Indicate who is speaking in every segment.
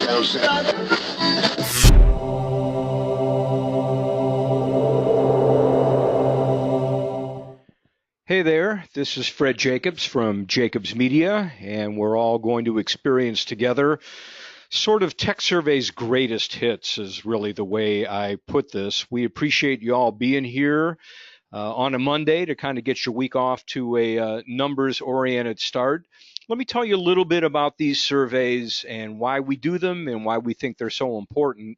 Speaker 1: Hey there, this is Fred Jacobs from Jacobs Media, and we're all going to experience together sort of Techsurvey's greatest hits is really the way I put this. We appreciate you all being here on a Monday to kind of get your week off to a numbers-oriented start. Let me tell you a little bit about these surveys and why we do them and why we think they're so important.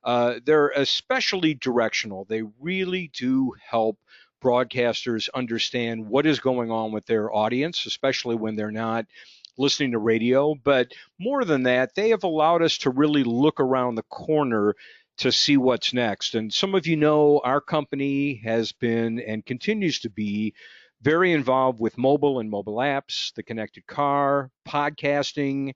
Speaker 1: They're especially directional. They really do help broadcasters understand what is going on with their audience, especially when they're not listening to radio. But more than that, they have allowed us to really look around the corner to see what's next. And some of you know our company has been and continues to be very involved with mobile and mobile apps, the connected car, podcasting,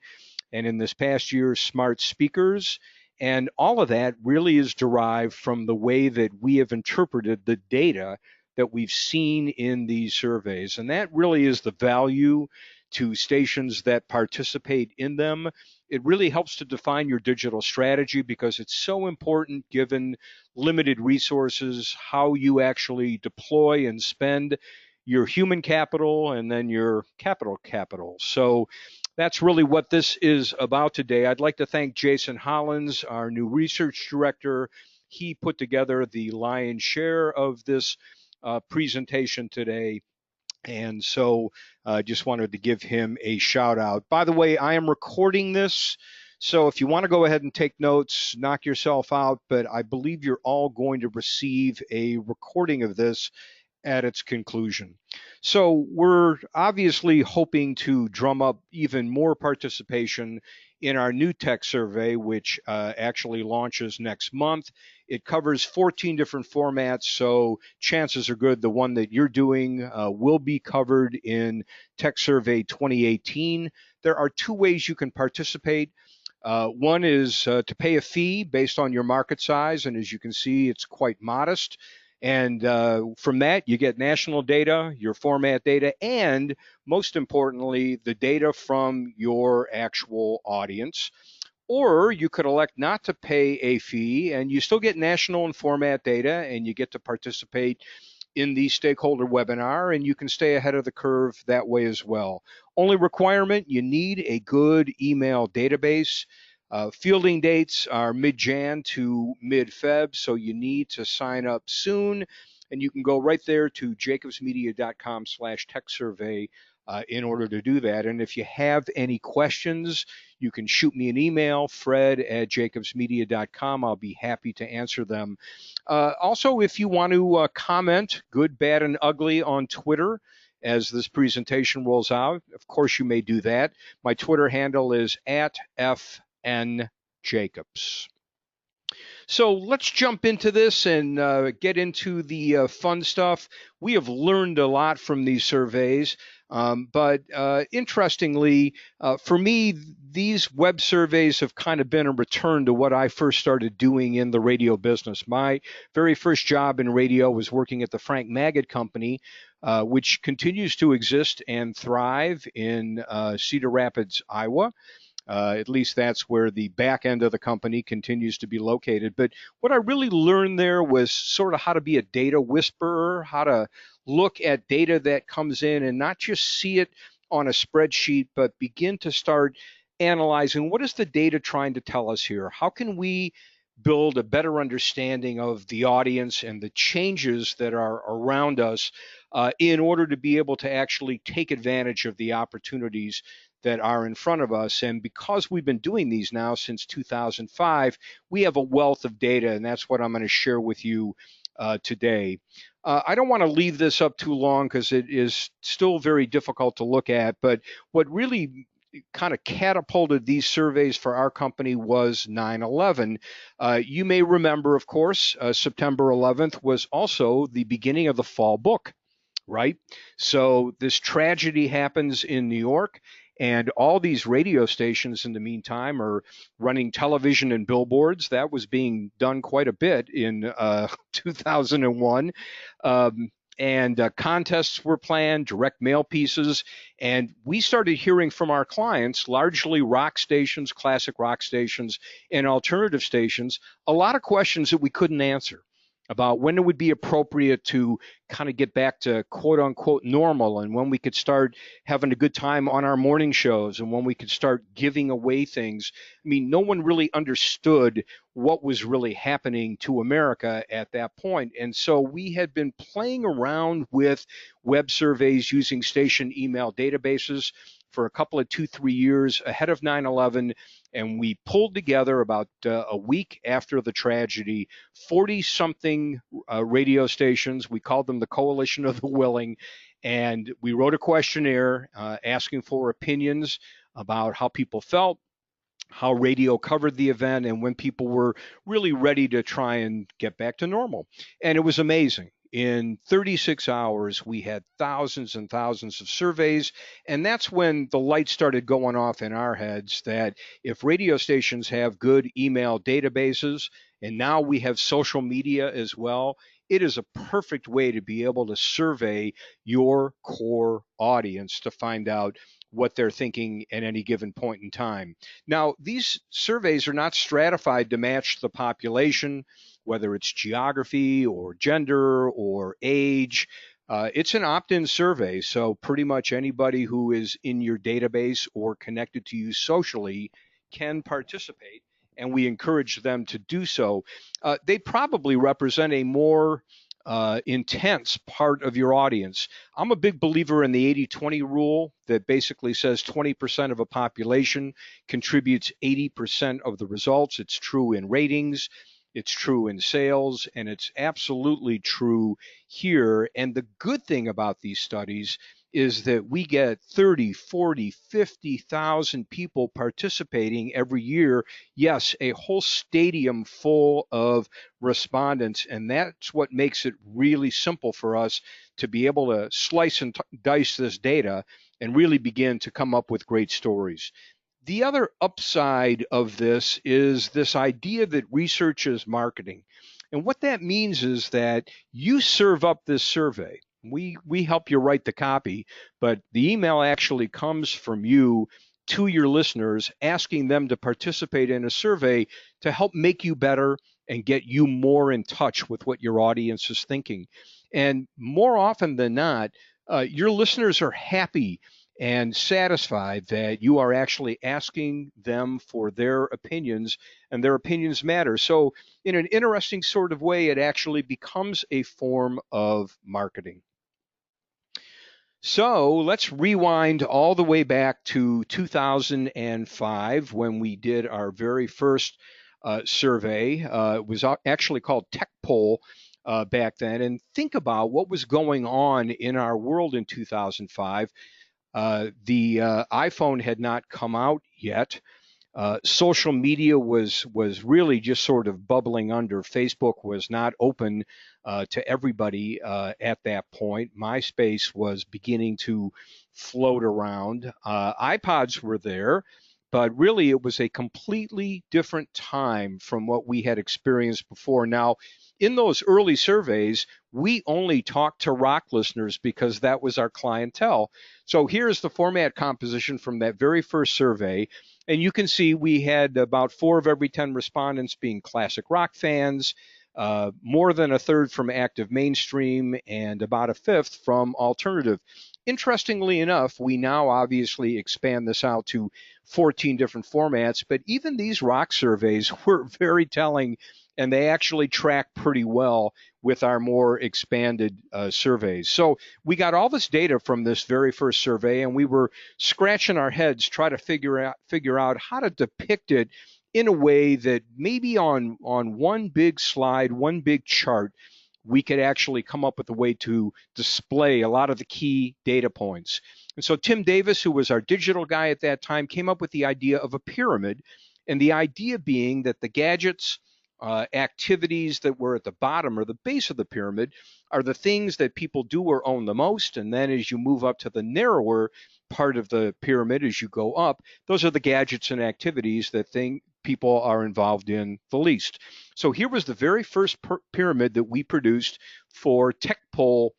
Speaker 1: and in this past year, smart speakers. And all of that really is derived from the way that we have interpreted the data that we've seen in these surveys. And that really is the value to stations that participate in them. It really helps to define your digital strategy because it's so important given limited resources, how you actually deploy and spend your human capital and then your capital. So that's really what this is about today. I'd like to thank Jason Hollins, our new research director. He put together the lion's share of this presentation today. And so I just wanted to give him a shout out. By the way, I am recording this. So if you want to go ahead and take notes, knock yourself out. But I believe you're all going to receive a recording of this at its conclusion. So we're obviously hoping to drum up even more participation in our new Techsurvey, which actually launches next month. It covers 14 different formats, so chances are good the one that you're doing will be covered in Techsurvey 2018. There are two ways you can participate. One is to pay a fee based on your market size, and as you can see, it's quite modest. And from that, you get national data, your format data, and most importantly, the data from your actual audience. Or you could elect not to pay a fee and you still get national and format data and you get to participate in the stakeholder webinar and you can stay ahead of the curve that way as well. Only requirement, you need a good email database. Fielding dates are mid-Jan to mid-Feb, so you need to sign up soon. And you can go right there to jacobsmedia.com/techsurvey in order to do that. And if you have any questions, you can shoot me an email, fred@jacobsmedia.com. I'll be happy to answer them. Also, if you want to comment, good, bad, and ugly on Twitter, as this presentation rolls out, of course you may do that. My Twitter handle is @FNJacobs. So let's jump into this and get into the fun stuff. We have learned a lot from these surveys, but interestingly, for me, these web surveys have kind of been a return to what I first started doing in the radio business. My very first job in radio was working at the Frank Magid Company, which continues to exist and thrive in Cedar Rapids, Iowa. At least that's where the back end of the company continues to be located. But what I really learned there was sort of how to be a data whisperer, how to look at data that comes in and not just see it on a spreadsheet, but begin to start analyzing what is the data trying to tell us here? How can we build a better understanding of the audience and the changes that are around us in order to be able to actually take advantage of the opportunities that are in front of us. And because we've been doing these now since 2005, we have a wealth of data, and that's what I'm going to share with you today. I don't want to leave this up too long because it is still very difficult to look at, but what really kind of catapulted these surveys for our company was 9/11. You may remember, of course, September 11th was also the beginning of the fall book, right? So this tragedy happens in New York, and all these radio stations in the meantime are running television and billboards. That was being done quite a bit in 2001. and contests were planned, direct mail pieces, and we started hearing from our clients, largely rock stations, classic rock stations, and alternative stations, a lot of questions that we couldn't answer about when it would be appropriate to kind of get back to quote unquote normal, and when we could start having a good time on our morning shows, and when we could start giving away things. I mean, no one really understood what was really happening to America at that point. And so we had been playing around with web surveys using station email databases for a couple of 2, 3 years ahead of 9/11. And we pulled together about a week after the tragedy 40 something radio stations. We called them the Coalition of the Willing. And we wrote a questionnaire asking for opinions about how people felt, how radio covered the event, and when people were really ready to try and get back to normal. And it was amazing. In 36 hours, we had thousands and thousands of surveys. And that's when the lights started going off in our heads that if radio stations have good email databases, and now we have social media as well, it is a perfect way to be able to survey your core audience to find out what they're thinking at any given point in time. Now, these surveys are not stratified to match the population, whether it's geography or gender or age. It's an opt in survey, so pretty much anybody who is in your database or connected to you socially can participate, and we encourage them to do so. They probably represent a more intense part of your audience. I'm a big believer in the 80/20 rule that basically says 20% of a population contributes 80% of the results. It's true in ratings, it's true in sales, and it's absolutely true here. And the good thing about these studies is that we get 30, 40, 50,000 people participating every year. Yes, a whole stadium full of respondents. And that's what makes it really simple for us to be able to slice and dice this data and really begin to come up with great stories. The other upside of this is this idea that research is marketing. And what that means is that you serve up this survey. We help you write the copy, but the email actually comes from you to your listeners asking them to participate in a survey to help make you better and get you more in touch with what your audience is thinking. And more often than not, your listeners are happy and satisfied that you are actually asking them for their opinions, and their opinions matter. So, in an interesting sort of way, it actually becomes a form of marketing. So let's rewind all the way back to 2005 when we did our very first survey. It was actually called Tech Poll back then. And think about what was going on in our world in 2005. The iPhone had not come out yet. Social media was really just sort of bubbling under. Facebook was not open to everybody at that point. MySpace was beginning to float around. iPods were there, but really it was a completely different time from what we had experienced before. Now, in those early surveys, we only talked to rock listeners because that was our clientele. So here's the format composition from that very first survey. And you can see we had about 4 of every 10 respondents being classic rock fans, more than a third from active mainstream, and about a fifth from alternative. Interestingly enough, we now obviously expand this out to 14 different formats, but even these rock surveys were very telling, and they actually track pretty well with our more expanded surveys. So we got all this data from this very first survey, and we were scratching our heads trying to figure out how to depict it in a way that maybe on one big slide, one big chart, we could actually come up with a way to display a lot of the key data points. And so Tim Davis, who was our digital guy at that time, came up with the idea of a pyramid, and the idea being that the gadgets, activities that were at the bottom or the base of the pyramid are the things that people do or own the most. And then as you move up to the narrower part of the pyramid, as you go up, those are the gadgets and activities that people are involved in the least. So here was the very first pyramid that we produced for Tech Poll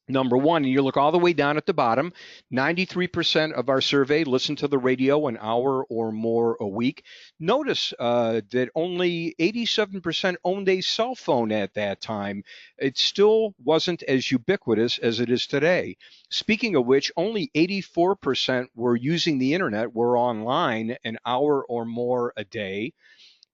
Speaker 1: Number one, and you look all the way down at the bottom, 93% of our survey listen to the radio an hour or more a week. Notice that only 87% owned a cell phone at that time. It still wasn't as ubiquitous as it is today. Speaking of which, only 84% were using the internet, were online an hour or more a day.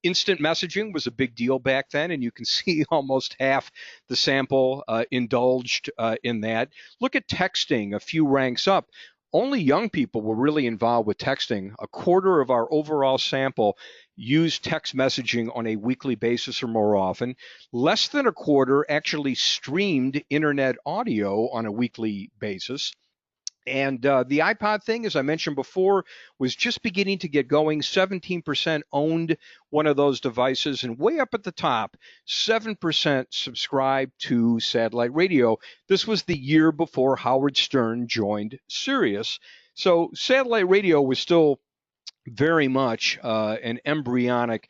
Speaker 1: Instant messaging was a big deal back then, and you can see almost half the sample indulged in that. Look at texting, a few ranks up. Only young people were really involved with texting. A quarter of our overall sample used text messaging on a weekly basis or more often. Less than a quarter actually streamed internet audio on a weekly basis. And the iPod thing, as I mentioned before, was just beginning to get going. 17% owned one of those devices, and way up at the top, 7% subscribed to satellite radio. This was the year before Howard Stern joined Sirius. So satellite radio was still very much an embryonic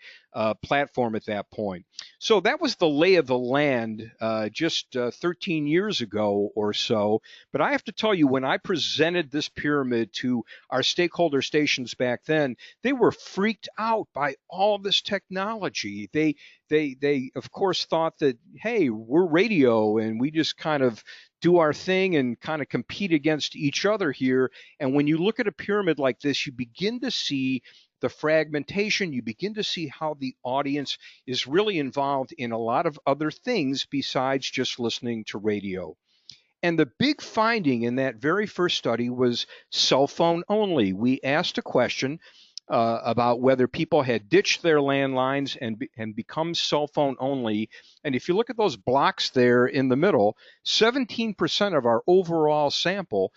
Speaker 1: platform at that point. So that was the lay of the land just 13 years ago or so. But I have to tell you, when I presented this pyramid to our stakeholder stations back then, they were freaked out by all this technology. They of course thought that, hey, we're radio and we just kind of do our thing and kind of compete against each other here. And when you look at a pyramid like this, you begin to see the fragmentation. You begin to see how the audience is really involved in a lot of other things besides just listening to radio. And the big finding in that very first study was cell phone only. We asked a question about whether people had ditched their landlines and become cell phone only. And if you look at those blocks there in the middle, 17% of our overall sample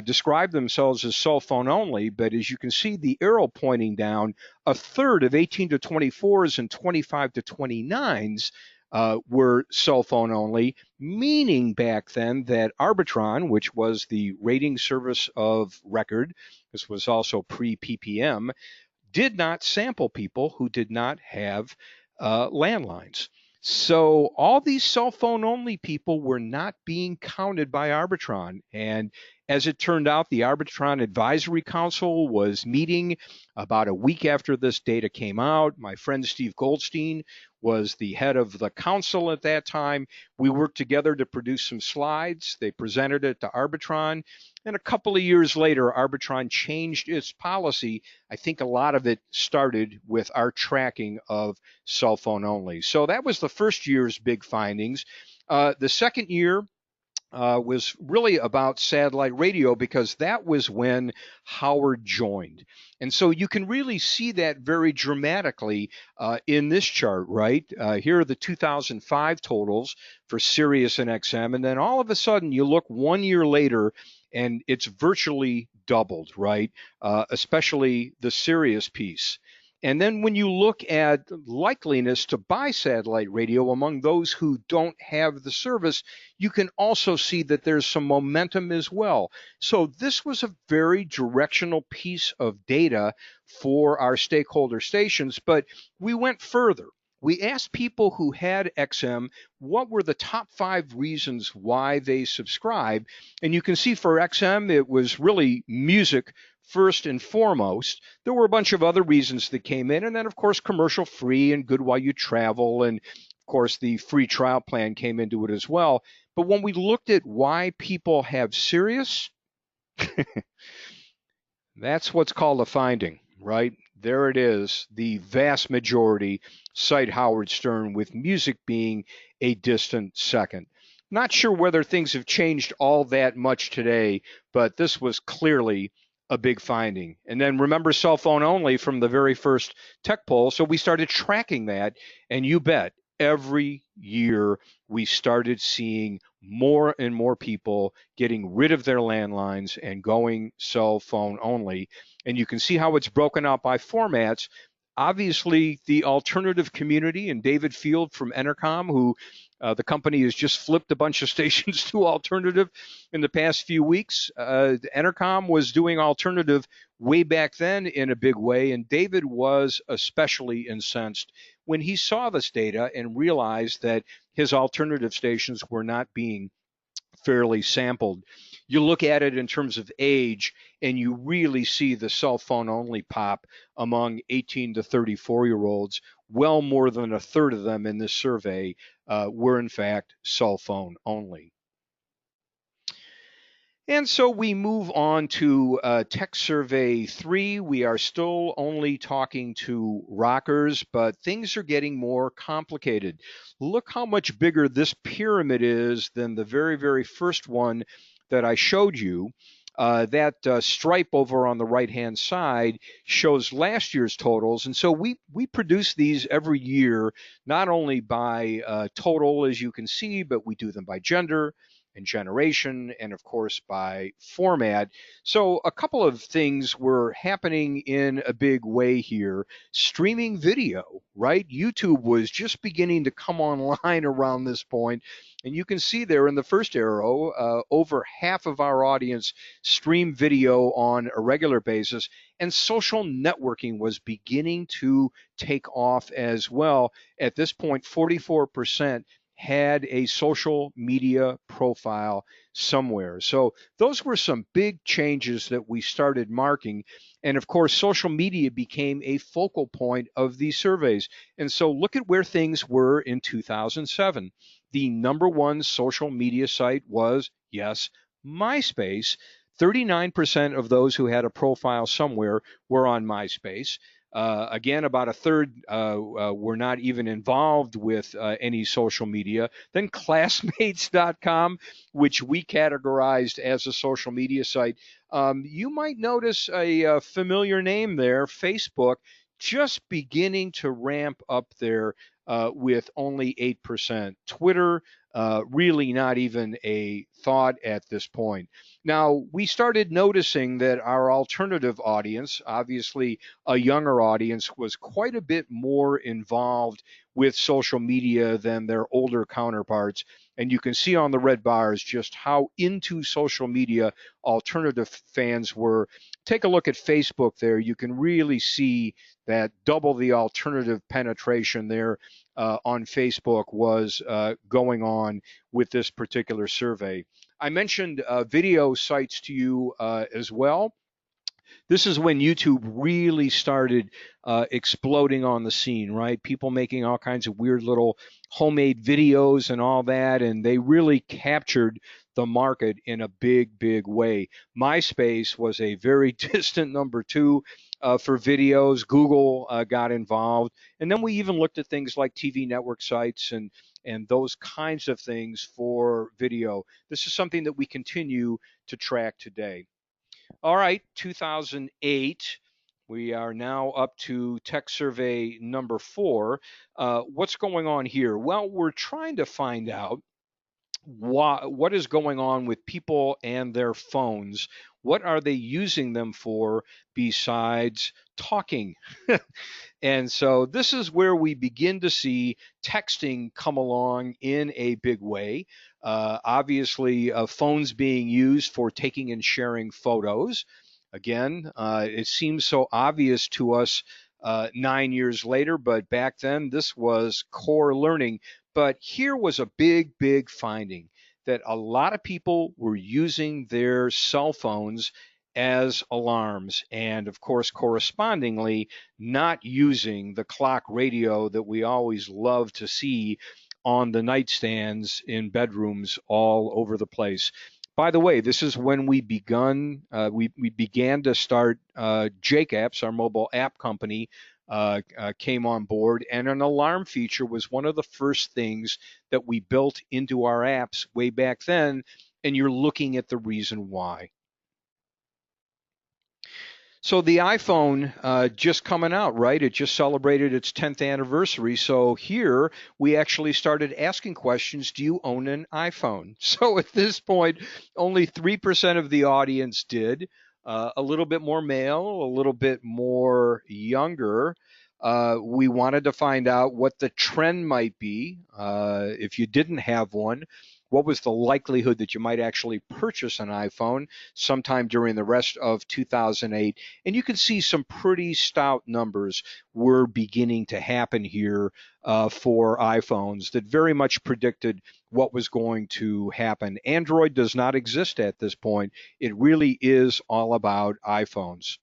Speaker 1: describe themselves as cell phone only. But as you can see, the arrow pointing down, a third of 18 to 24s and 25 to 29s were cell phone only, meaning back then that Arbitron, which was the rating service of record, this was also pre-PPM, did not sample people who did not have landlines. So all these cell phone only people were not being counted by Arbitron. And as it turned out, the Arbitron Advisory Council was meeting about a week after this data came out. My friend Steve Goldstein was the head of the council at that time. We worked together to produce some slides. They presented it to Arbitron. And a couple of years later, Arbitron changed its policy. I think a lot of it started with our tracking of cell phone only. So that was the first year's big findings. The second year was really about satellite radio because that was when Howard joined. And so you can really see that very dramatically in this chart, right? Here are the 2005 totals for Sirius and XM. And then all of a sudden you look 1 year later and it's virtually doubled, right? Especially the Sirius piece. And then when you look at likeliness to buy satellite radio among those who don't have the service, you can also see that there's some momentum as well. So this was a very directional piece of data for our stakeholder stations, but we went further. We asked people who had XM what were the top 5 reasons why they subscribe. And you can see for XM, it was really music first and foremost. There were a bunch of other reasons that came in. And then, of course, commercial free and good while you travel. And, of course, the free trial plan came into it as well. But when we looked at why people have Sirius, that's what's called a finding, right? There it is. The vast majority cite Howard Stern, with music being a distant second. Not sure whether things have changed all that much today, but this was clearly a big finding. And then remember cell phone only from the very first tech poll. So we started tracking that, and you bet every year we started seeing more and more people getting rid of their landlines and going cell phone only. And you can see how it's broken out by formats. Obviously, the alternative community and David Field from Entercom, who the company has just flipped a bunch of stations to alternative in the past few weeks. Entercom was doing alternative way back then in a big way, and David was especially incensed when he saw this data and realized that his alternative stations were not being fairly sampled. You look at it in terms of age, and you really see the cell phone only pop among 18 to 34-year-olds. Well more than a third of them in this survey were, in fact, cell phone only. And so we move on to Techsurvey 3. We are still only talking to rockers, but things are getting more complicated. Look how much bigger this pyramid is than the very, very first one that I showed you. That stripe over on the right-hand side shows last year's totals. And so we produce these every year, not only by total, as you can see, but we do them by gender and generation, and of course by format. So a couple of things were happening in a big way here. Streaming video, right? YouTube was just beginning to come online around this point. And you can see there in the first arrow, over half of our audience stream video on a regular basis. And social networking was beginning to take off as well. At this point, 44% had a social media profile somewhere. So those were some big changes that we started marking. And of course, social media became a focal point of these surveys. And so look at where things were in 2007. The number one social media site was, yes, MySpace. 39% of those who had a profile somewhere were on MySpace. Again, about a third were not even involved with any social media. Then classmates.com, which we categorized as a social media site. You might notice a familiar name there, Facebook, just beginning to ramp up there with only 8%. Twitter, really not even a thought at this point. Now, we started noticing that our alternative audience, obviously a younger audience, was quite a bit more involved with social media than their older counterparts. And you can see on the red bars just how into social media alternative fans were. Take a look at Facebook there. You can really see that double the alternative penetration there on Facebook was going on with this particular survey. I mentioned video sites to you as well. This is when YouTube really started exploding on the scene, right? People making all kinds of weird little homemade videos and all that, and they really captured the market in a big, big way. MySpace was a very distant number two for videos. Google got involved, and then we even looked at things like TV network sites and those kinds of things for video. This is something that we continue to track today. All right, 2008. We are now up to Techsurvey number 4. What's going on here? Well, we're trying to find out what is going on with people and their phones. What are they using them for besides talking? And so this is where we begin to see texting come along in a big way. Obviously, phones being used for taking and sharing photos. Again, it seems so obvious to us 9 years later, but back then this was core learning. But here was a big, big finding that a lot of people were using their cell phones as alarms, and of course, correspondingly, not using the clock radio that we always love to see on the nightstands in bedrooms all over the place. By the way, this is when we began to start Jake Apps, our mobile app company, came on board, and an alarm feature was one of the first things that we built into our apps way back then, and you're looking at the reason why. So the iPhone just coming out, right? It just celebrated its 10th anniversary. So here we actually started asking questions. Do you own an iPhone? So at this point, only 3% of the audience did. A little bit more male, a little bit more younger. We wanted to find out what the trend might be if you didn't have one. what was the likelihood that you might actually purchase an iPhone sometime during the rest of 2008. And you can see some pretty stout numbers were beginning to happen here for iPhones that very much predicted what was going to happen. Android does not exist at this point. It really is all about iPhones.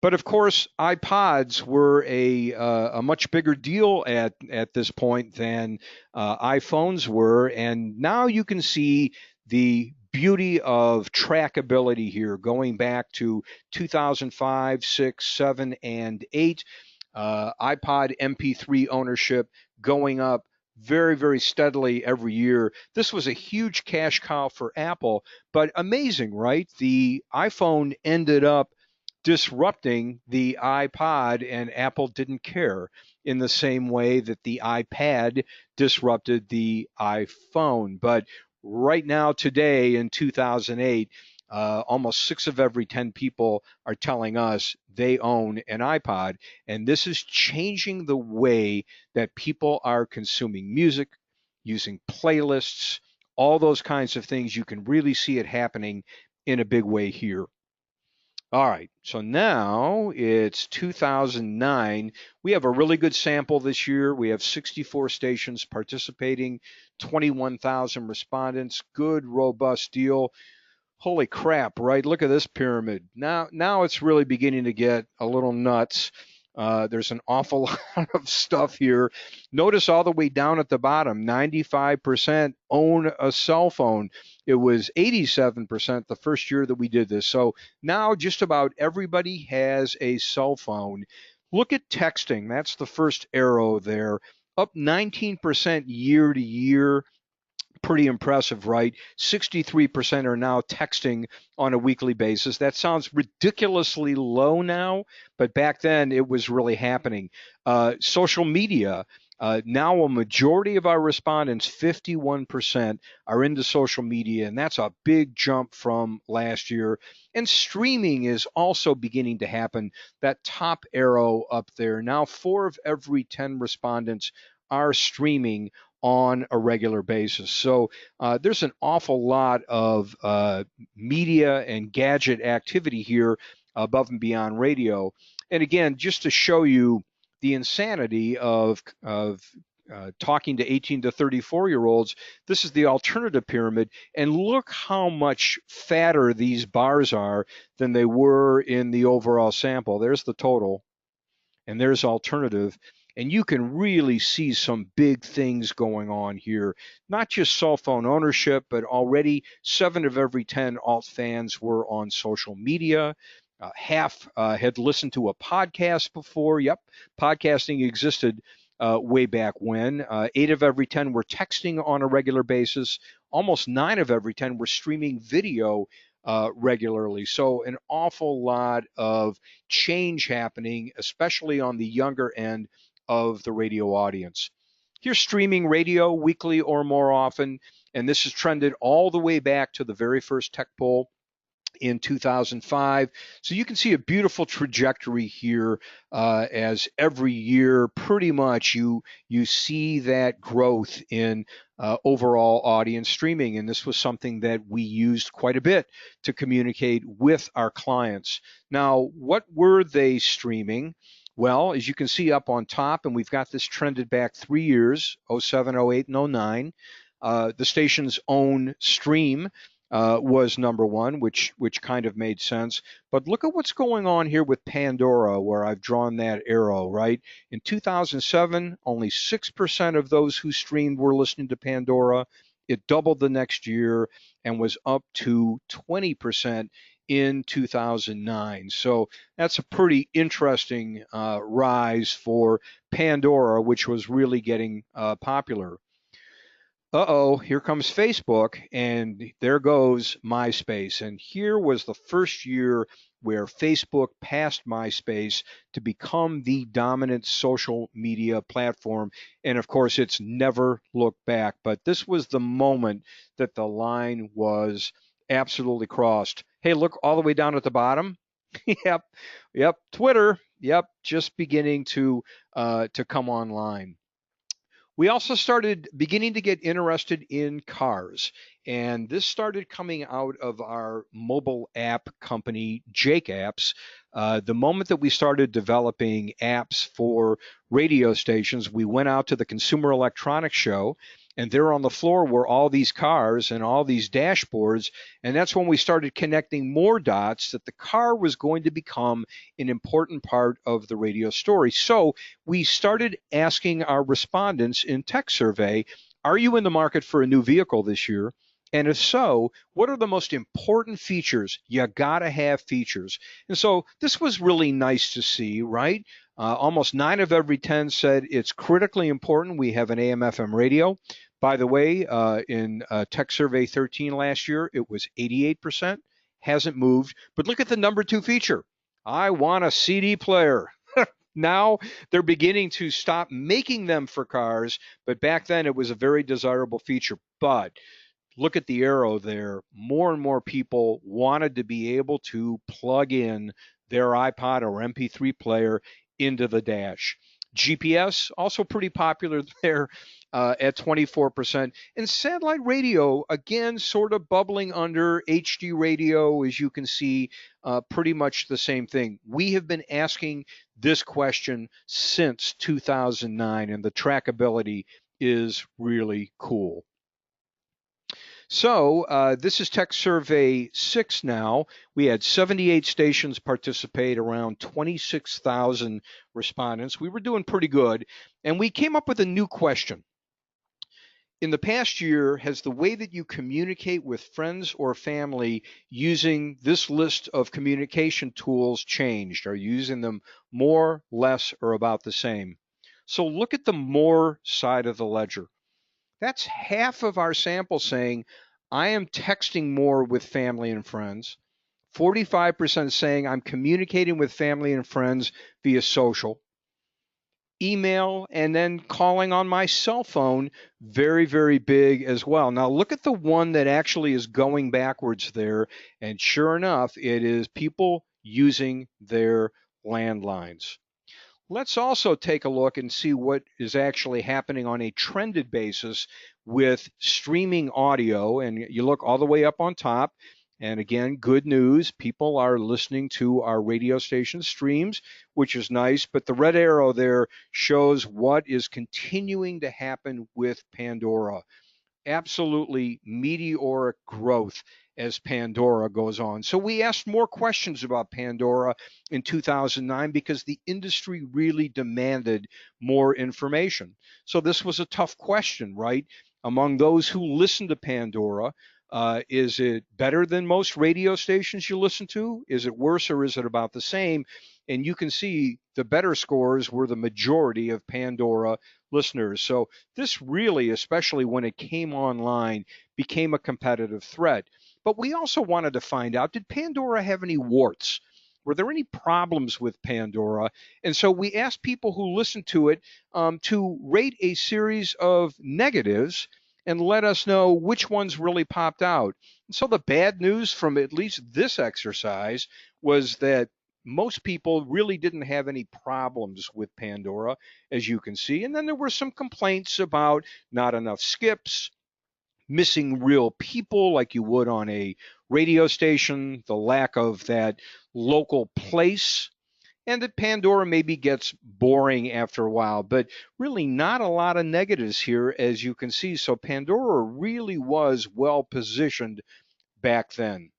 Speaker 1: But of course, iPods were a much bigger deal at this point than iPhones were, and now you can see the beauty of trackability here, going back to 2005, 6, 7, and 8. iPod MP3 ownership going up very, very steadily every year. This was a huge cash cow for Apple, but amazing, right? The iPhone ended up disrupting the iPod, and Apple didn't care in the same way that the iPad disrupted the iPhone. But right now, today in 2008, almost 6 of every 10 people are telling us they own an iPod, and this is changing the way that people are consuming music, using playlists, all those kinds of things. You can really see it happening in a big way here. All right, so now it's 2009. We have a really good sample this year. We have 64 stations participating, 21,000 respondents, good, robust deal. Holy crap, right? Look at this pyramid. Now it's really beginning to get a little nuts. There's an awful lot of stuff here. Notice all the way down at the bottom, 95% own a cell phone. It was 87% the first year that we did this. So now just about everybody has a cell phone. Look at texting. That's the first arrow there. Up 19% year to year. Pretty impressive, right? 63% are now texting on a weekly basis. That sounds ridiculously low now, but back then it was really happening. Social media. Now a majority of our respondents, 51%, are into social media, and that's a big jump from last year. And streaming is also beginning to happen. That top arrow up there, now 4 of every 10 respondents are streaming on a regular basis. So there's an awful lot of media and gadget activity here above and beyond radio. And again, just to show you the insanity of talking to 18 to 34-year-olds, this is the alternative pyramid. And look how much fatter these bars are than they were in the overall sample. There's the total, and there's alternative. And you can really see some big things going on here. Not just cell phone ownership, but already 7 of every 10 alt fans were on social media. Half had listened to a podcast before. Yep, podcasting existed way back when. 8 of every 10 were texting on a regular basis. Almost 9 of every 10 were streaming video regularly. So an awful lot of change happening, especially on the younger end of the radio audience. Here's streaming radio weekly or more often, and this has trended all the way back to the very first tech poll in 2005. So you can see a beautiful trajectory here as every year pretty much you see that growth in overall audience streaming. And this was something that we used quite a bit to communicate with our clients. Now, what were they streaming? Well, as you can see up on top, and we've got this trended back 3 years, 07, 08, and 09, the station's own stream was number one, which kind of made sense. But look at what's going on here with Pandora, where I've drawn that arrow, right? In 2007, only 6% of those who streamed were listening to Pandora. It doubled the next year and was up to 20% in 2009. So that's a pretty interesting rise for Pandora, which was really getting popular. Uh-oh, here comes Facebook, and there goes MySpace. And here was the first year where Facebook passed MySpace to become the dominant social media platform. And of course, it's never looked back. But this was the moment that the line was absolutely crossed. Hey, look all the way down at the bottom. Yep, yep, Twitter. Yep, just beginning to come online. We also started beginning to get interested in cars. And this started coming out of our mobile app company, Jake Apps. The moment that we started developing apps for radio stations, we went out to the Consumer Electronics Show, and there on the floor were all these cars and all these dashboards. And that's when we started connecting more dots that the car was going to become an important part of the radio story. So we started asking our respondents in Techsurvey, are you in the market for a new vehicle this year? And if so, what are the most important features? You gotta have features. And so this was really nice to see, right? Almost 9 of every 10 said it's critically important we have an AM/FM radio. By the way, in Tech Survey 13 last year, it was 88%. Hasn't moved. But look at the number 2 feature. I want a CD player. Now they're beginning to stop making them for cars, but back then it was a very desirable feature. But look at the arrow there. More and more people wanted to be able to plug in their iPod or MP3 player into the dash. GPS, also pretty popular there at 24%. And satellite radio, again, sort of bubbling under. HD radio, as you can see, pretty much the same thing. We have been asking this question since 2009, and the trackability is really cool. So this is Tech Survey 6 now. We had 78 stations participate, around 26,000 respondents. We were doing pretty good, and we came up with a new question. In the past year, has the way that you communicate with friends or family using this list of communication tools changed? Are you using them more, less, or about the same? So look at the more side of the ledger. That's half of our sample saying, I am texting more with family and friends. 45% saying I'm communicating with family and friends via social. Email and then calling on my cell phone, very, very big as well. Now look at the one that actually is going backwards there. And sure enough, it is people using their landlines. Let's also take a look and see what is actually happening on a trended basis with streaming audio. And you look all the way up on top. And again, good news, people are listening to our radio station streams, which is nice. But the red arrow there shows what is continuing to happen with Pandora. Absolutely meteoric growth as Pandora goes on. So we asked more questions about Pandora in 2009 because the industry really demanded more information. So this was a tough question, right? Among those who listen to Pandora, is it better than most radio stations you listen to? Is it worse, or is it about the same? And you can see the better scores were the majority of Pandora listeners. So this really, especially when it came online, became a competitive threat. But we also wanted to find out, did Pandora have any warts? Were there any problems with Pandora? And so we asked people who listened to it to rate a series of negatives and let us know which ones really popped out. And so the bad news from at least this exercise was that most people really didn't have any problems with Pandora, as you can see. And then there were some complaints about not enough skips, missing real people like you would on a radio station, the lack of that local place, and that Pandora maybe gets boring after a while, but really not a lot of negatives here, as you can see. So Pandora really was well positioned back then.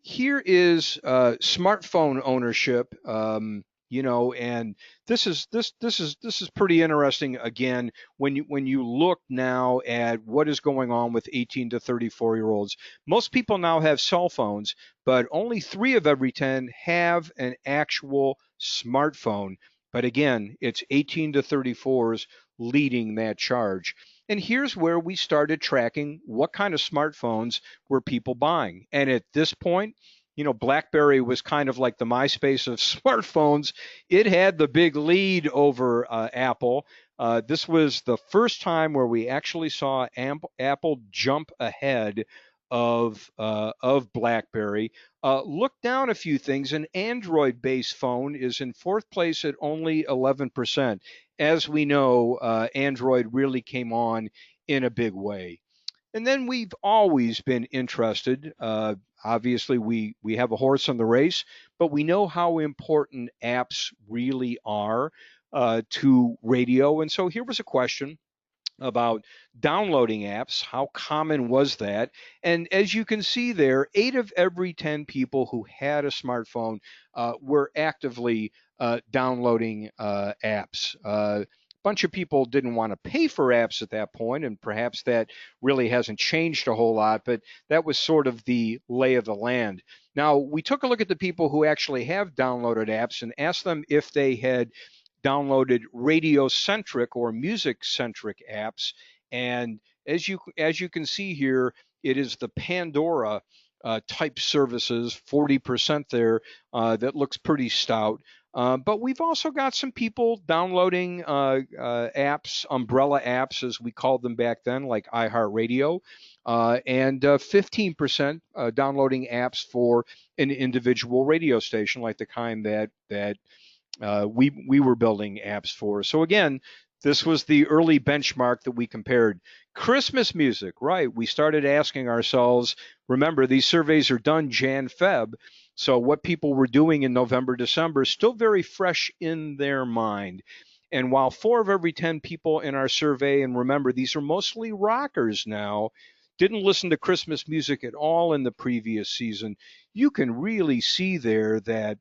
Speaker 1: Here is smartphone ownership. And this is pretty interesting. Again, when you look now at what is going on with 18 to 34-year-olds, most people now have cell phones, but only 3 of every 10 have an actual smartphone. But again, it's 18 to 34s leading that charge. And here's where we started tracking what kind of smartphones were people buying. And at this point, BlackBerry was kind of like the MySpace of smartphones. It had the big lead over Apple. This was the first time where we actually saw Apple jump ahead of BlackBerry. Look down a few things. An Android-based phone is in fourth place at only 11%. As we know, Android really came on in a big way. And then we've always been interested. Obviously, we have a horse on the race, but we know how important apps really are to radio. And so here was a question about downloading apps. How common was that? And as you can see there, 8 of every 10 people who had a smartphone were actively downloading apps. A bunch of people didn't want to pay for apps at that point, and perhaps that really hasn't changed a whole lot, but that was sort of the lay of the land. Now, we took a look at the people who actually have downloaded apps and asked them if they had downloaded radio centric or music centric apps. And as you can see here, it is the Pandora type services, 40% there. That looks pretty stout. But we've also got some people downloading apps, umbrella apps, as we called them back then, like iHeartRadio, and 15% downloading apps for an individual radio station, like the kind that we were building apps for. So again, this was the early benchmark that we compared. Christmas music, right? We started asking ourselves, remember, these surveys are done Jan, Feb. So what people were doing in November, December is still very fresh in their mind. And while 4 of every 10 people in our survey, and remember, these are mostly rockers now, didn't listen to Christmas music at all in the previous season, you can really see there that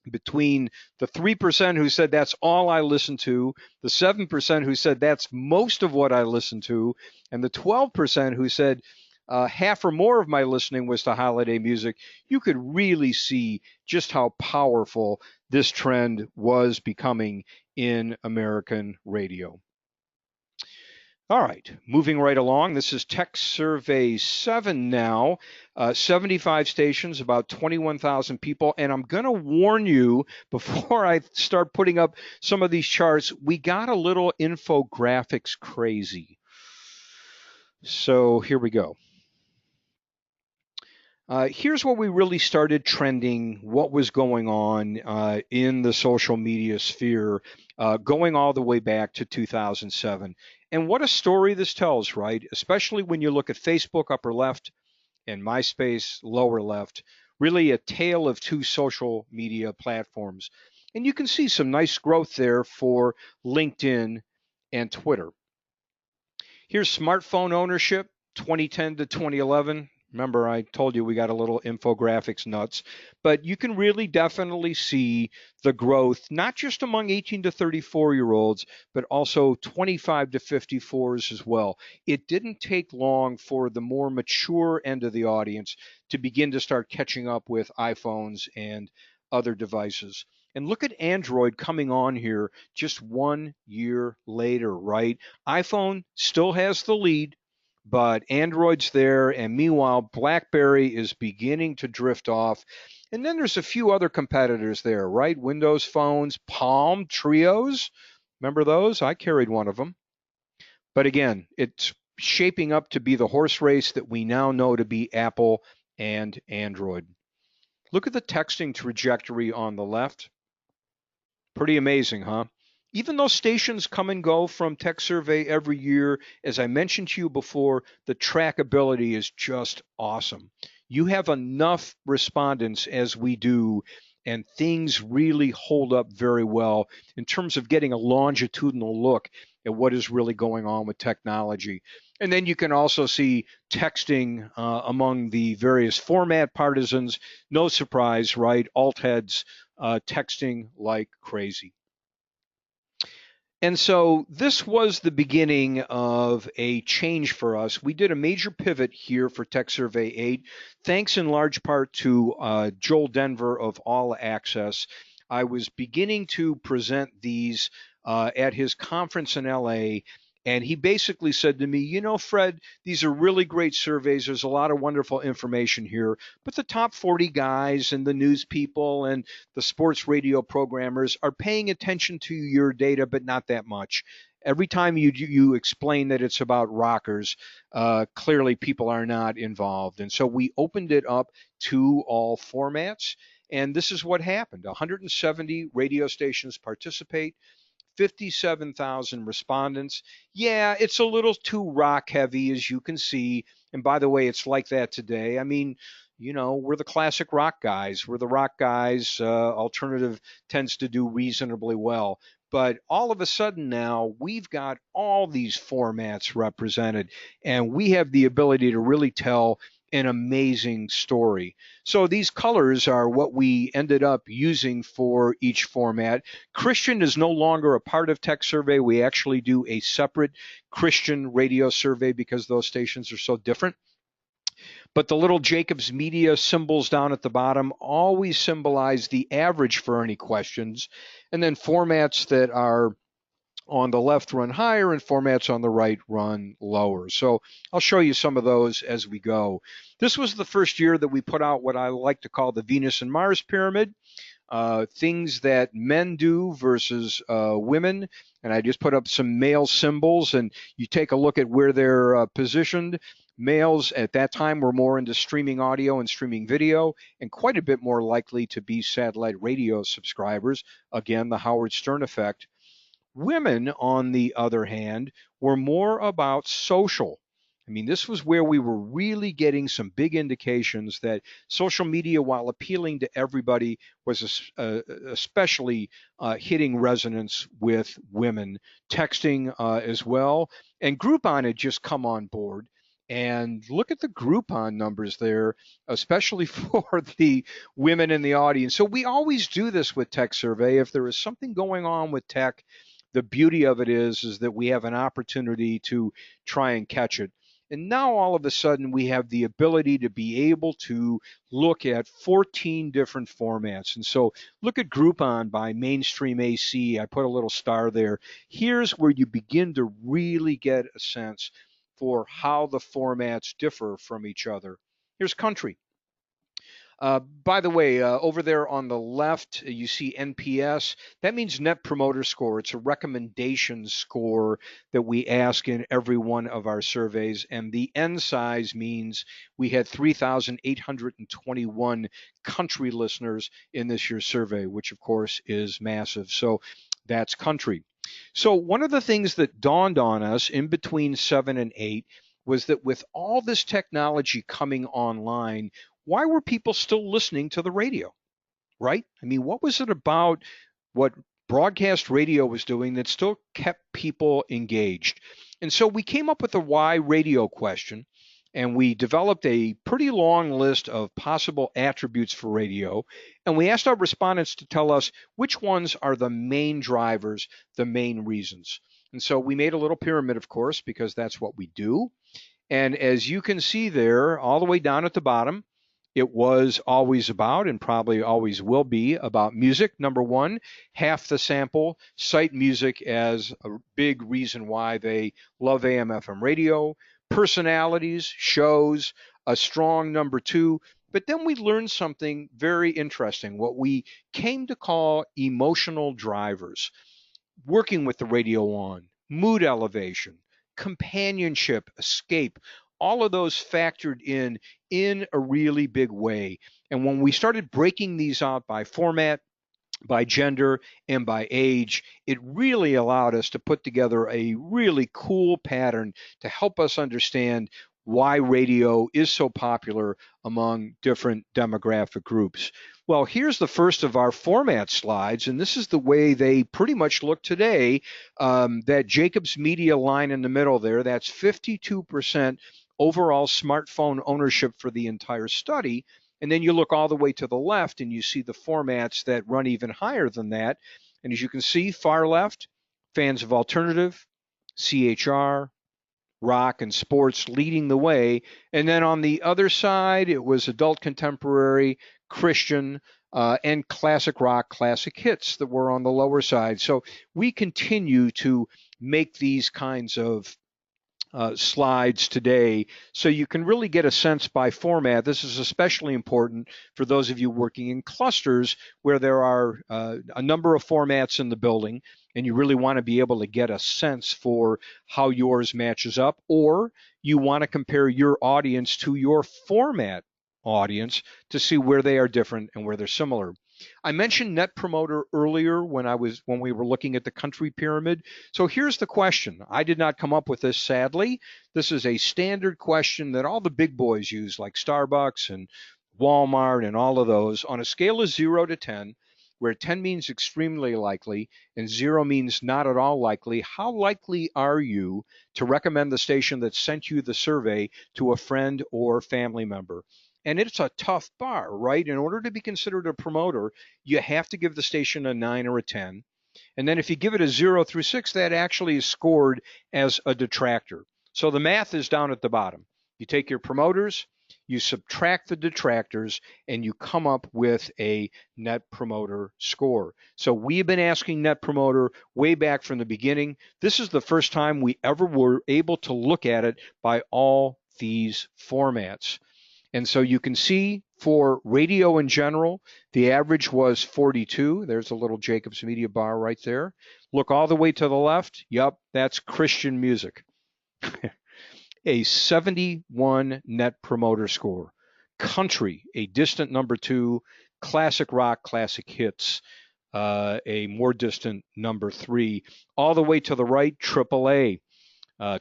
Speaker 1: between the 3% who said that's all I listen to, the 7% who said that's most of what I listen to, and the 12% who said half or more of my listening was to holiday music, you could really see just how powerful this trend was becoming in American radio. All right, moving right along. This is Techsurvey 7 now. 75 stations, about 21,000 people. And I'm going to warn you before I start putting up some of these charts, we got a little infographics crazy. So here we go. Here's where we really started trending what was going on in the social media sphere, going all the way back to 2007. And what a story this tells, right? Especially when you look at Facebook, upper left, and MySpace, lower left, really a tale of two social media platforms. And you can see some nice growth there for LinkedIn and Twitter. Here's smartphone ownership, 2010 to 2011. Remember, I told you we got a little infographics nuts, but you can really definitely see the growth, not just among 18 to 34-year-olds, but also 25 to 54s as well. It didn't take long for the more mature end of the audience to begin to start catching up with iPhones and other devices. And look at Android coming on here just 1 year later, right? iPhone still has the lead, but Android's there, and meanwhile, BlackBerry is beginning to drift off. And then there's a few other competitors there, right? Windows phones, Palm, Trios. Remember those? I carried one of them. But again, it's shaping up to be the horse race that we now know to be Apple and Android. Look at the texting trajectory on the left. Pretty amazing, huh? Even though stations come and go from Techsurvey every year, as I mentioned to you before, the trackability is just awesome. You have enough respondents as we do, and things really hold up very well in terms of getting a longitudinal look at what is really going on with technology. And then you can also see texting among the various format partisans. No surprise, right? Alt heads texting like crazy. And so this was the beginning of a change for us. We did a major pivot here for Techsurvey 8, thanks in large part to Joel Denver of All Access. I was beginning to present these at his conference in LA, and he basically said to me, you know, Fred, these are really great surveys. There's a lot of wonderful information here, but the top 40 guys and the news people and the sports radio programmers are paying attention to your data, but not that much. Every time you explain that it's about rockers, clearly people are not involved. And so we opened it up to all formats. And this is what happened. 170 radio stations participate. 57,000 respondents. Yeah, it's a little too rock heavy, as you can see. And by the way, it's like that today. I mean, we're the classic rock guys. We're the rock guys. Alternative tends to do reasonably well. But all of a sudden now, we've got all these formats represented, and we have the ability to really tell an amazing story. So these colors are what we ended up using for each format. Christian is no longer a part of Techsurvey. We actually do a separate Christian radio survey because those stations are so different. But the little Jacobs Media symbols down at the bottom always symbolize the average for any questions. And then formats that are on the left run higher and formats on the right run lower. So I'll show you some of those as we go. This was the first year that we put out what I like to call the Venus and Mars pyramid. Things that men do versus women. And I just put up some male symbols, and you take a look at where they're positioned. Males at that time were more into streaming audio and streaming video, and quite a bit more likely to be satellite radio subscribers. Again, the Howard Stern effect. Women, on the other hand, were more about social. I mean, this was where we were really getting some big indications that social media, while appealing to everybody, was especially hitting resonance with women. Texting as well. And Groupon had just come on board. And look at the Groupon numbers there, especially for the women in the audience. So we always do this with Techsurvey. If there is something going on with tech, the beauty of it is that we have an opportunity to try and catch it. And now all of a sudden we have the ability to be able to look at 14 different formats. And so look at Groupon by Mainstream AC. I put a little star there. Here's where you begin to really get a sense for how the formats differ from each other. Here's country. By the way, over there on the left, you see NPS. That means Net Promoter Score. It's a recommendation score that we ask in every one of our surveys. And the N size means we had 3,821 country listeners in this year's survey, which of course is massive. So that's country. So one of the things that dawned on us in between 7 and 8 was that with all this technology coming online, why were people still listening to the radio, right? I mean, what was it about what broadcast radio was doing that still kept people engaged? And so we came up with the why radio question, and we developed a pretty long list of possible attributes for radio. And we asked our respondents to tell us which ones are the main drivers, the main reasons. And so we made a little pyramid, of course, because that's what we do. And as you can see there, all the way down at the bottom, it was always about, and probably always will be, about music. Number one, half the sample cite music as a big reason why they love AM FM radio. Personalities, shows, a strong number two. But then we learned something very interesting, what we came to call emotional drivers. Working with the radio on, mood elevation, companionship, escape, all of those factored in a really big way. And when we started breaking these out by format, by gender, and by age, it really allowed us to put together a really cool pattern to help us understand why radio is so popular among different demographic groups. Well, here's the first of our format slides, and this is the way they pretty much look today. That Jacobs Media line in the middle there, that's 52% overall smartphone ownership for the entire study. And then you look all the way to the left and you see the formats that run even higher than that. And as you can see, far left, fans of alternative, CHR, rock, and sports leading the way. And then on the other side, it was adult contemporary, Christian, and classic rock, classic hits that were on the lower side. So we continue to make these kinds of slides today, so you can really get a sense by format. This is especially important for those of you working in clusters where there are a number of formats in the building, and you really want to be able to get a sense for how yours matches up, or you want to compare your audience to your format audience to see where they are different and where they're similar. I mentioned Net Promoter earlier when we were looking at the country pyramid. So here's the question. I did not come up with this, sadly. This is a standard question that all the big boys use, like Starbucks and Walmart and all of those. On a scale of 0 to 10, where 10 means extremely likely and 0 means not at all likely, how likely are you to recommend the station that sent you the survey to a friend or family member? And it's a tough bar, right? In order to be considered a promoter, you have to give the station a 9 or a 10. And then if you give it a 0 through 6, that actually is scored as a detractor. So the math is down at the bottom. You take your promoters, you subtract the detractors, and you come up with a Net Promoter score. So we've been asking Net Promoter way back from the beginning. This is the first time we ever were able to look at it by all these formats. And so you can see for radio in general, the average was 42. There's a little Jacobs Media bar right there. Look all the way to the left. Yep, that's Christian music. A 71 Net Promoter score. Country, a distant number 2. Classic rock, classic hits, a more distant number 3. All the way to the right, AAA.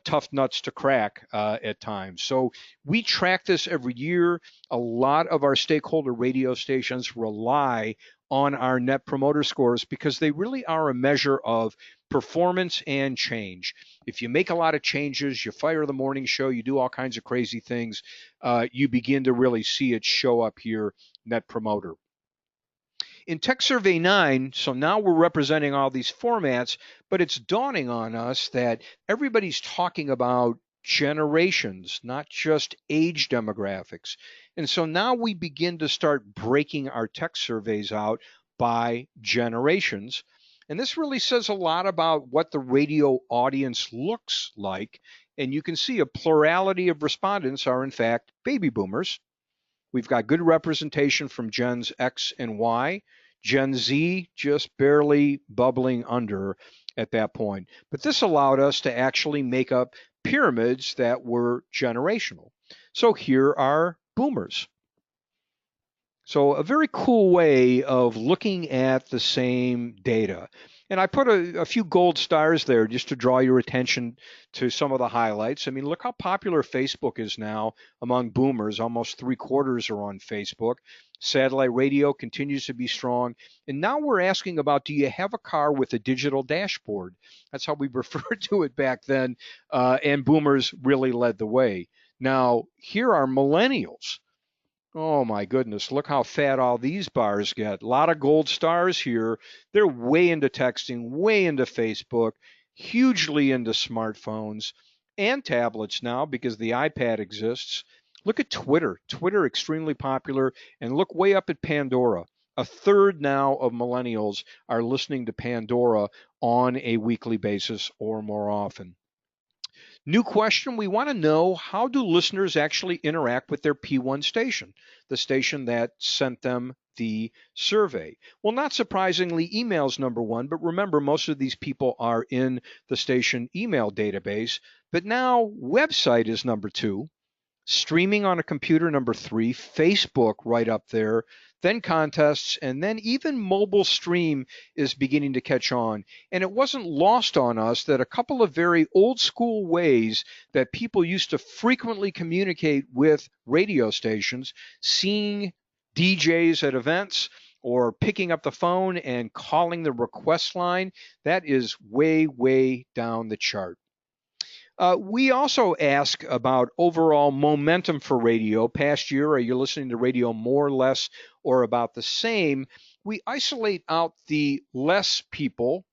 Speaker 1: Tough nuts to crack at times. So we track this every year. A lot of our stakeholder radio stations rely on our Net Promoter scores because they really are a measure of performance and change. If you make a lot of changes, you fire the morning show, you do all kinds of crazy things, you begin to really see it show up here, Net Promoter. In Techsurvey 9, so now we're representing all these formats, but it's dawning on us that everybody's talking about generations, not just age demographics. And so now we begin to start breaking our tech surveys out by generations. And this really says a lot about what the radio audience looks like. And you can see a plurality of respondents are, in fact, baby boomers. We've got good representation from Gens X and Y. Gen Z just barely bubbling under at that point. But this allowed us to actually make up pyramids that were generational. So here are boomers. So a very cool way of looking at the same data. And I put a few gold stars there just to draw your attention to some of the highlights. I mean, look how popular Facebook is now among boomers. Almost 3/4 are on Facebook. Satellite radio continues to be strong. And now we're asking about, do you have a car with a digital dashboard? That's how we referred to it back then. And boomers really led the way. Now, here are millennials. Oh my goodness, look how fat all these bars get. A lot of gold stars here. They're way into texting, way into Facebook, hugely into smartphones and tablets now because the iPad exists. Look at Twitter. Twitter extremely popular. And look way up at Pandora. A third now of millennials are listening to Pandora on a weekly basis or more often. New question, we want to know, how do listeners actually interact with their P1 station, the station that sent them the survey? Well, not surprisingly, email's number 1, but remember, most of these people are in the station email database. But now website is number 2, streaming on a computer number 3, Facebook right up there, then contests, and then even mobile stream is beginning to catch on. And it wasn't lost on us that a couple of very old school ways that people used to frequently communicate with radio stations, seeing DJs at events or picking up the phone and calling the request line, that is way, way down the chart. We also ask about overall momentum for radio. Past year, are you listening to radio more, less, or about the same? We isolate out the less people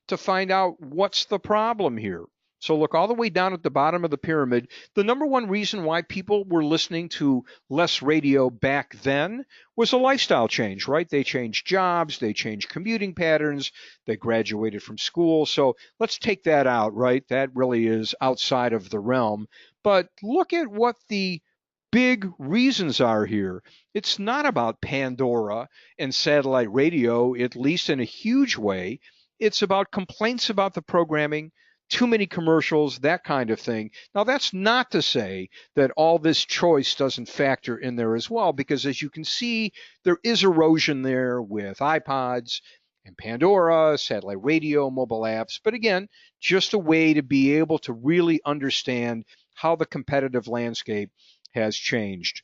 Speaker 1: to find out what's the problem here. So look all the way down at the bottom of the pyramid. The number one reason why people were listening to less radio back then was a lifestyle change, right? They changed jobs, they changed commuting patterns, they graduated from school. So let's take that out, right? That really is outside of the realm. But look at what the big reasons are here. It's not about Pandora and satellite radio, at least in a huge way. It's about complaints about the programming, too many commercials, that kind of thing. Now, that's not to say that all this choice doesn't factor in there as well, because as you can see, there is erosion there with iPods and Pandora, satellite radio, mobile apps. But again, just a way to be able to really understand how the competitive landscape has changed.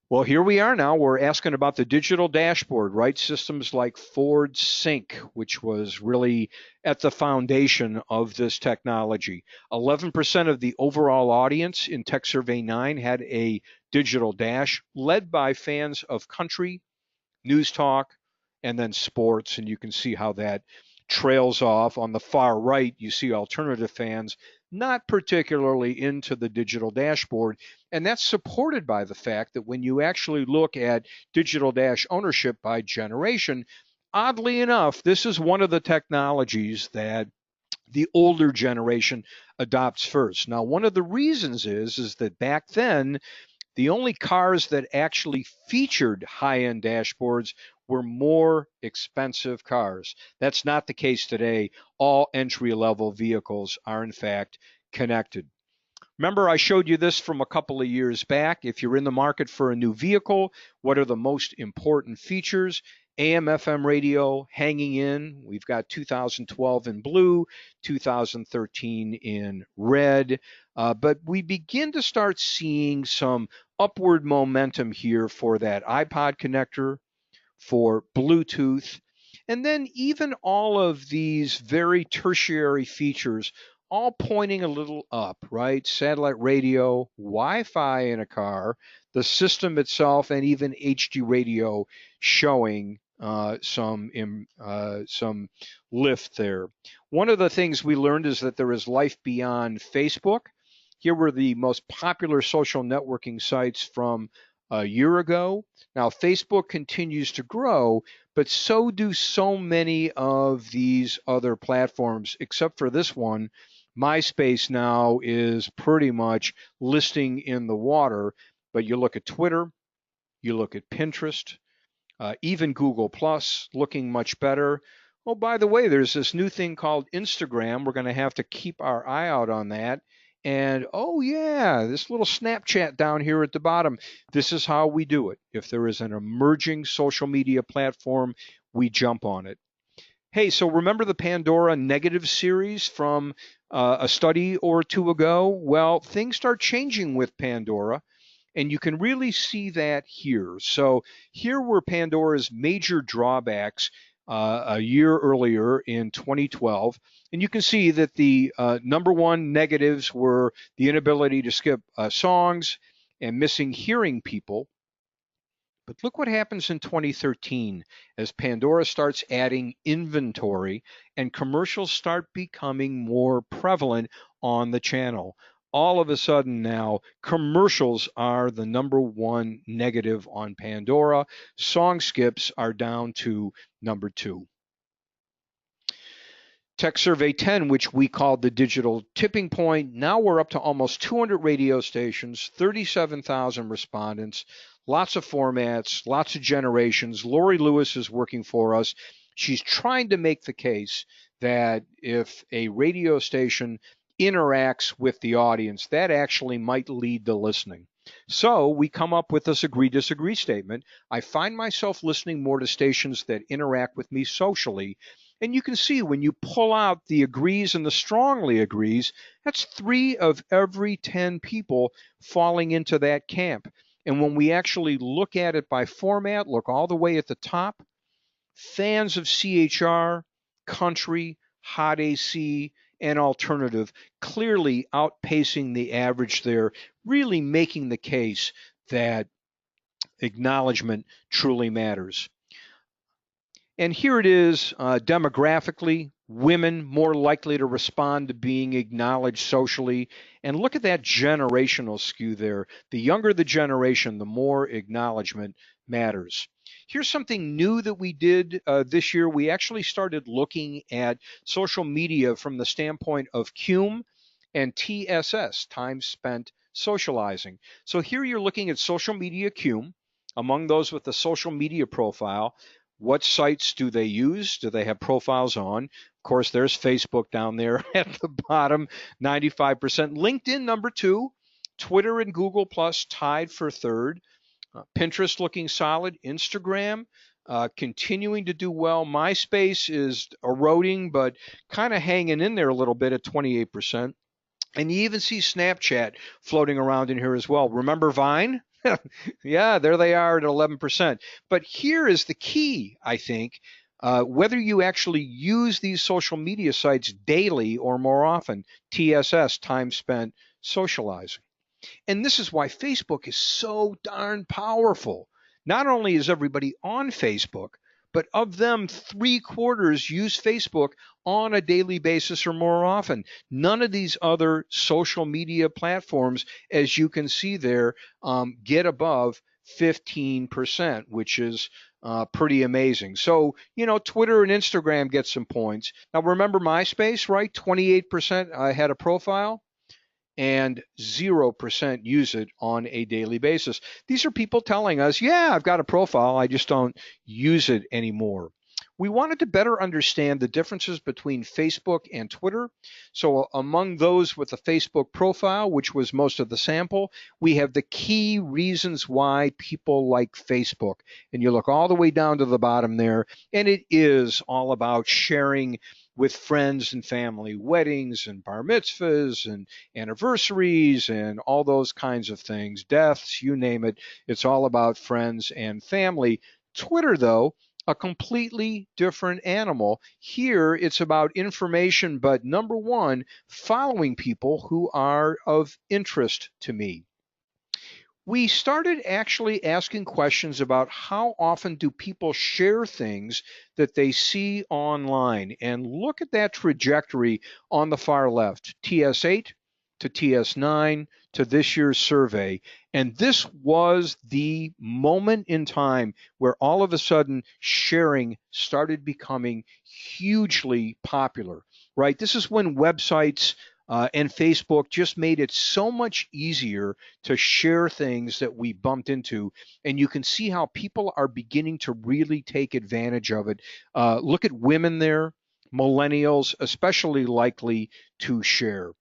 Speaker 1: Well, here we are now. We're asking about the digital dashboard, right? Systems like Ford Sync, which was really at the foundation of this technology. 11% of the overall audience in Techsurvey 9 had a digital dash, led by fans of country, news talk, and then sports. And you can see how that trails off. On the far right, you see alternative fans not particularly into the digital dashboard. And that's supported by the fact that when you actually look at digital dash ownership by generation, oddly enough, this is one of the technologies that the older generation adopts first. Now, one of the reasons is that back then, the only cars that actually featured high-end dashboards were more expensive cars. That's not the case today. All entry-level vehicles are in fact connected. Remember, I showed you this from a couple of years back. If you're in the market for a new vehicle, what are the most important features? AM, FM radio hanging in. We've got 2012 in blue, 2013 in red. But we begin to start seeing some upward momentum here for that iPod connector, for Bluetooth, and then even all of these very tertiary features all pointing a little up, right? Satellite radio, Wi-Fi in a car, the system itself, and even HD radio showing some lift there. One of the things we learned is that there is life beyond Facebook. Here were the most popular social networking sites from a year ago. Now, Facebook continues to grow, but so do so many of these other platforms, except for this one. MySpace now is pretty much listing in the water, but you look at Twitter, you look at Pinterest, even Google Plus looking much better. Oh, by the way, there's this new thing called Instagram. We're going to have to keep our eye out on that. And oh, yeah, this little Snapchat down here at the bottom. This is how we do it. If there is an emerging social media platform, we jump on it. Hey, so remember the Pandora negative series from a study or two ago? Well, things start changing with Pandora, and you can really see that here. So here were Pandora's major drawbacks a year earlier in 2012. And you can see that the number one negatives were the inability to skip songs and missing hearing people. But look what happens in 2013 as Pandora starts adding inventory and commercials start becoming more prevalent on the channel. All of a sudden now, commercials are the number one negative on Pandora. Song skips are down to number two. Techsurvey 10, which we called the digital tipping point, now we're up to almost 200 radio stations, 37,000 respondents, lots of formats, lots of generations. Lori Lewis is working for us. She's trying to make the case that if a radio station interacts with the audience, that actually might lead to listening. So we come up with this agree-disagree statement. I find myself listening more to stations that interact with me socially. And you can see when you pull out the agrees and the strongly agrees, that's 3 of every 10 people falling into that camp. And when we actually look at it by format, look all the way at the top, fans of CHR, country, hot AC, and alternative clearly outpacing the average there, really making the case that acknowledgement truly matters. And here it is demographically, women more likely to respond to being acknowledged socially. And look at that generational skew there. The younger the generation, the more acknowledgement matters. Here's something new that we did this year. We actually started looking at social media from the standpoint of CUME and TSS, time spent socializing. So here you're looking at social media CUME. Among those with the social media profile, what sites do they use? Do they have profiles on? Of course, there's Facebook down there at the bottom, 95%. LinkedIn, number 2. Twitter and Google Plus tied for 3rd. Pinterest looking solid. Instagram continuing to do well. MySpace is eroding, but kind of hanging in there a little bit at 28%. And you even see Snapchat floating around in here as well. Remember Vine? Yeah, there they are at 11%. But here is the key, I think. Whether you actually use these social media sites daily or more often, TSS, time spent socializing. And this is why Facebook is so darn powerful. Not only is everybody on Facebook, but of them, 3/4 use Facebook on a daily basis or more often. None of these other social media platforms, as you can see there, get above 15%, which is pretty amazing. So, Twitter and Instagram get some points. Now, remember MySpace, right? 28% had a profile and 0% use it on a daily basis. These are people telling us, yeah, I've got a profile, I just don't use it anymore. We wanted to better understand the differences between Facebook and Twitter. So among those with a Facebook profile, which was most of the sample, we have the key reasons why people like Facebook. And you look all the way down to the bottom there, and it is all about sharing with friends and family, weddings and bar mitzvahs and anniversaries and all those kinds of things, deaths, you name it. It's all about friends and family. Twitter, though, a completely different animal. Here, it's about information, but number one, following people who are of interest to me. We started actually asking questions about how often do people share things that they see online. And look at that trajectory on the far left, TS8 to TS9 to this year's survey. And this was the moment in time where all of a sudden sharing started becoming hugely popular, right? This is when websites and Facebook just made it so much easier to share things that we bumped into. And you can see how people are beginning to really take advantage of it. Look at women there, millennials, especially likely to share.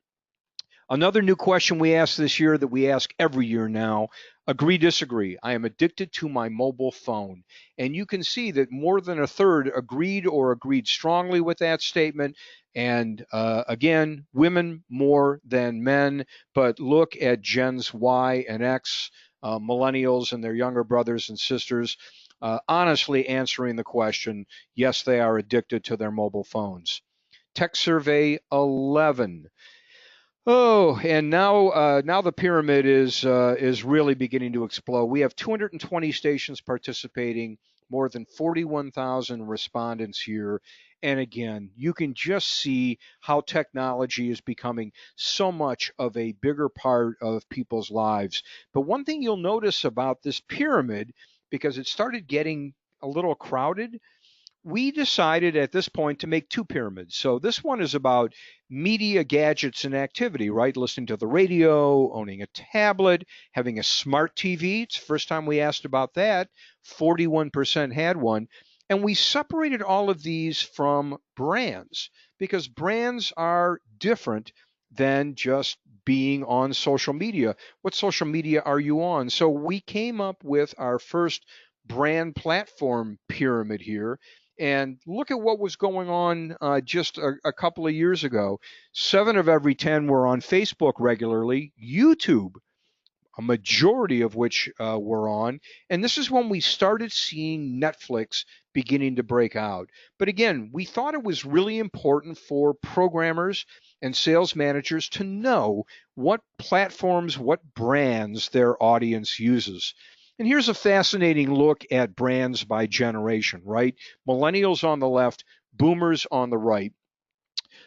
Speaker 1: Another new question we asked this year that we ask every year now, agree, disagree. I am addicted to my mobile phone. And you can see that more than a third agreed or agreed strongly with that statement. And again, women more than men, but look at Gens Y and X, millennials and their younger brothers and sisters, honestly answering the question, yes, they are addicted to their mobile phones. Techsurvey 11. Oh, and now the pyramid is really beginning to explode. We have 220 stations participating, more than 41,000 respondents here. And again, you can just see how technology is becoming so much of a bigger part of people's lives. But one thing you'll notice about this pyramid, because it started getting a little crowded, we decided at this point to make 2 pyramids. So this one is about media, gadgets, and activity, right? Listening to the radio, owning a tablet, having a smart TV. It's the first time we asked about that. 41% had one. And we separated all of these from brands because brands are different than just being on social media. What social media are you on? So we came up with our first brand platform pyramid here. And look at what was going on just a couple of years ago. 7 of every 10 were on Facebook regularly, YouTube, a majority of which were on. And this is when we started seeing Netflix beginning to break out. But again, we thought it was really important for programmers and sales managers to know what platforms, what brands their audience uses. And here's a fascinating look at brands by generation, right? Millennials on the left, boomers on the right.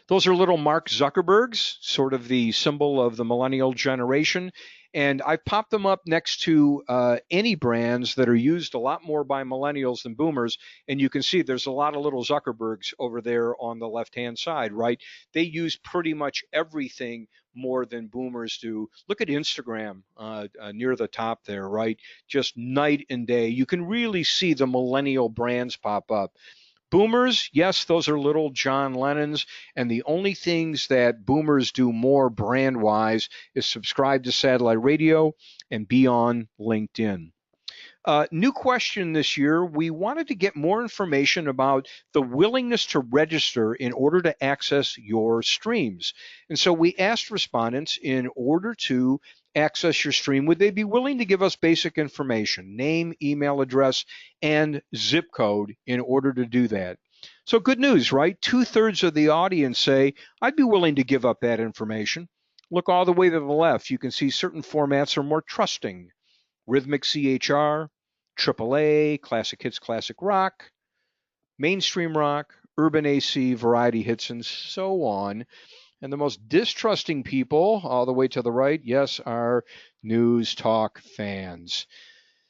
Speaker 1: Those are little Mark Zuckerbergs, sort of the symbol of the millennial generation. And I popped them up next to any brands that are used a lot more by millennials than boomers. And you can see there's a lot of little Zuckerbergs over there on the left-hand side, right? They use pretty much everything more than boomers do. Look at Instagram near the top there, right? Just night and day. You can really see the millennial brands pop up. Boomers, yes, those are little John Lennons, and the only things that boomers do more brand wise is subscribe to satellite radio and be on LinkedIn. New question this year. We wanted to get more information about the willingness to register in order to access your streams. And so we asked respondents, in order to access your stream, would they be willing to give us basic information, name, email address, and zip code in order to do that? So good news, right? 2/3 of the audience say, I'd be willing to give up that information. Look all the way to the left. You can see certain formats are more trusting. Rhythmic CHR, AAA, classic hits, classic rock, mainstream rock, urban AC, variety hits, and so on. And the most distrusting people, all the way to the right, yes, are news talk fans.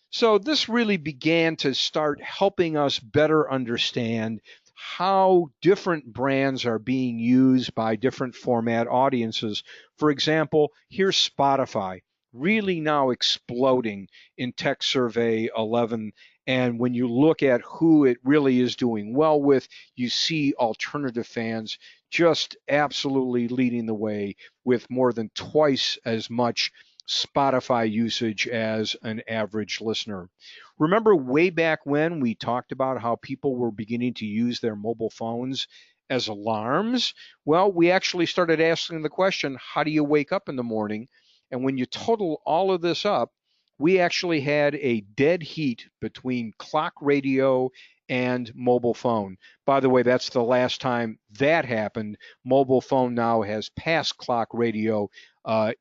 Speaker 1: So this really began to start helping us better understand how different brands are being used by different format audiences. For example, here's Spotify, really now exploding in Techsurvey 11. And when you look at who it really is doing well with, you see alternative fans just absolutely leading the way with more than twice as much Spotify usage as an average listener. Remember way back when we talked about how people were beginning to use their mobile phones as alarms? Well, we actually started asking the question, how do you wake up in the morning? And when you total all of this up, we actually had a dead heat between clock radio and mobile phone. By the way, that's the last time that happened. Mobile phone now has passed clock radio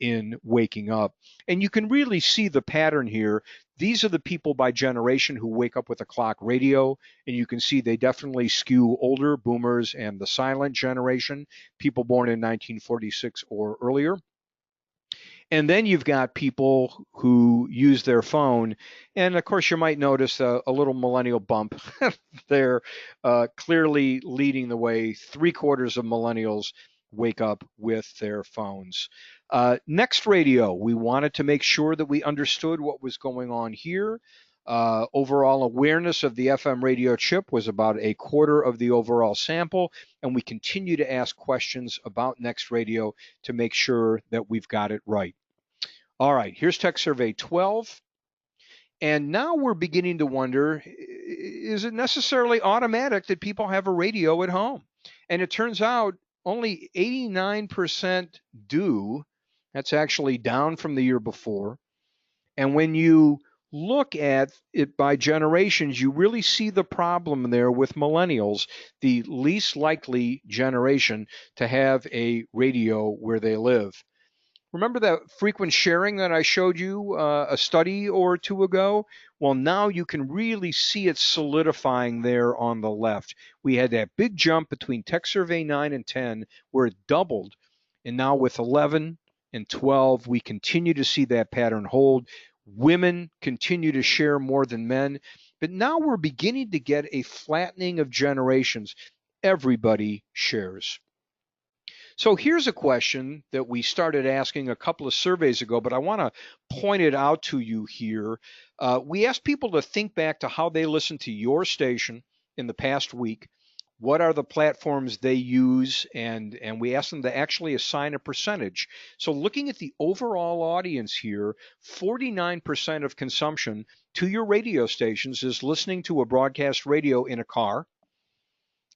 Speaker 1: in waking up. And you can really see the pattern here. These are the people by generation who wake up with a clock radio, and you can see they definitely skew older, boomers and the silent generation, people born in 1946 or earlier. And then you've got people who use their phone. And of course, you might notice a little millennial bump. They're clearly leading the way. 3/4 of millennials wake up with their phones. Next radio, we wanted to make sure that we understood what was going on here. Overall awareness of the FM radio chip was about 1/4 of the overall sample, and we continue to ask questions about Next Radio to make sure that we've got it right. All right, here's Techsurvey 12. And now we're beginning to wonder, is it necessarily automatic that people have a radio at home? And it turns out only 89% do. That's actually down from the year before. And when you look at it by generations, you really see the problem there with millennials, the least likely generation to have a radio where they live. Remember that frequent sharing that I showed you a study or two ago? Well, now you can really see it solidifying there on the left. We had that big jump between Techsurvey 9 and 10 where it doubled. And now with 11 and 12, we continue to see that pattern hold. Women continue to share more than men. But now we're beginning to get a flattening of generations. Everybody shares. So here's a question that we started asking a couple of surveys ago, but I want to point it out to you here. We asked people to think back to how they listened to your station in the past week. What are the platforms they use? And we asked them to actually assign a percentage. So looking at the overall audience here, 49% of consumption to your radio stations is listening to a broadcast radio in a car.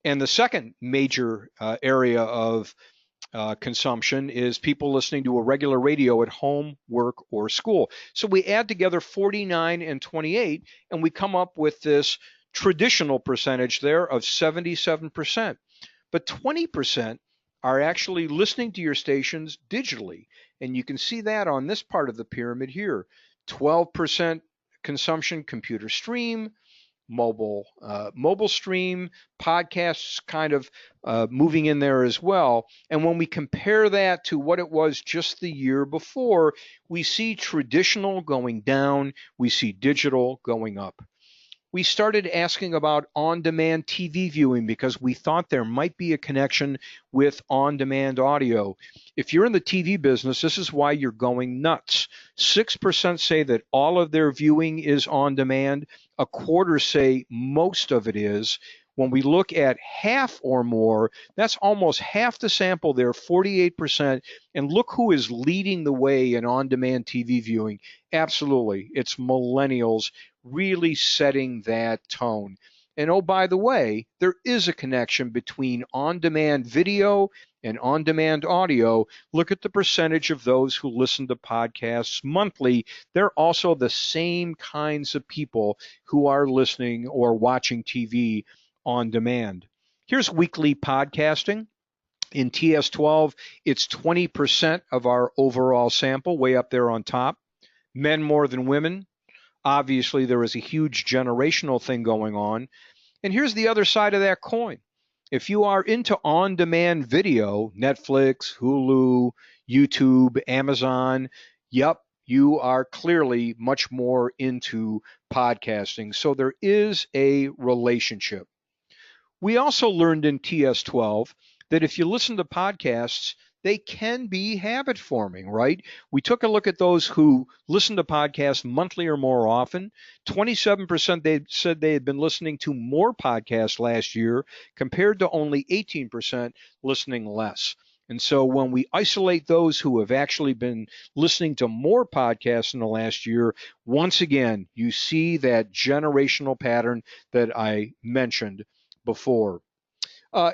Speaker 1: And the second major area of consumption is people listening to a regular radio at home, work, or school. So we add together 49 and 28, and we come up with this traditional percentage there of 77%. But 20% are actually listening to your stations digitally. And you can see that on this part of the pyramid here. 12% consumption computer stream, mobile stream, podcasts kind of moving in there as well. And when we compare that to what it was just the year before, we see traditional going down, we see digital going up. We started asking about on-demand TV viewing because we thought there might be a connection with on-demand audio. If you're in the TV business, this is why you're going nuts. 6% say that all of their viewing is on demand. A quarter say most of it is. When we look at half or more, that's almost half the sample there, 48%. And look who is leading the way in on-demand TV viewing. Absolutely, it's millennials really setting that tone. And oh, by the way, there is a connection between on-demand video and on-demand audio. Look at the percentage of those who listen to podcasts monthly. They're also the same kinds of people who are listening or watching TV on demand. Here's weekly podcasting. In TS12, it's 20% of our overall sample, way up there on top. Men more than women. Obviously, there is a huge generational thing going on. And here's the other side of that coin. If you are into on-demand video, Netflix, Hulu, YouTube, Amazon, yep, you are clearly much more into podcasting. So there is a relationship. We also learned in TS12 that if you listen to podcasts, they can be habit forming, right? We took a look at those who listen to podcasts monthly or more often. 27% they said they had been listening to more podcasts last year compared to only 18% listening less. And so when we isolate those who have actually been listening to more podcasts in the last year, once again, you see that generational pattern that I mentioned before.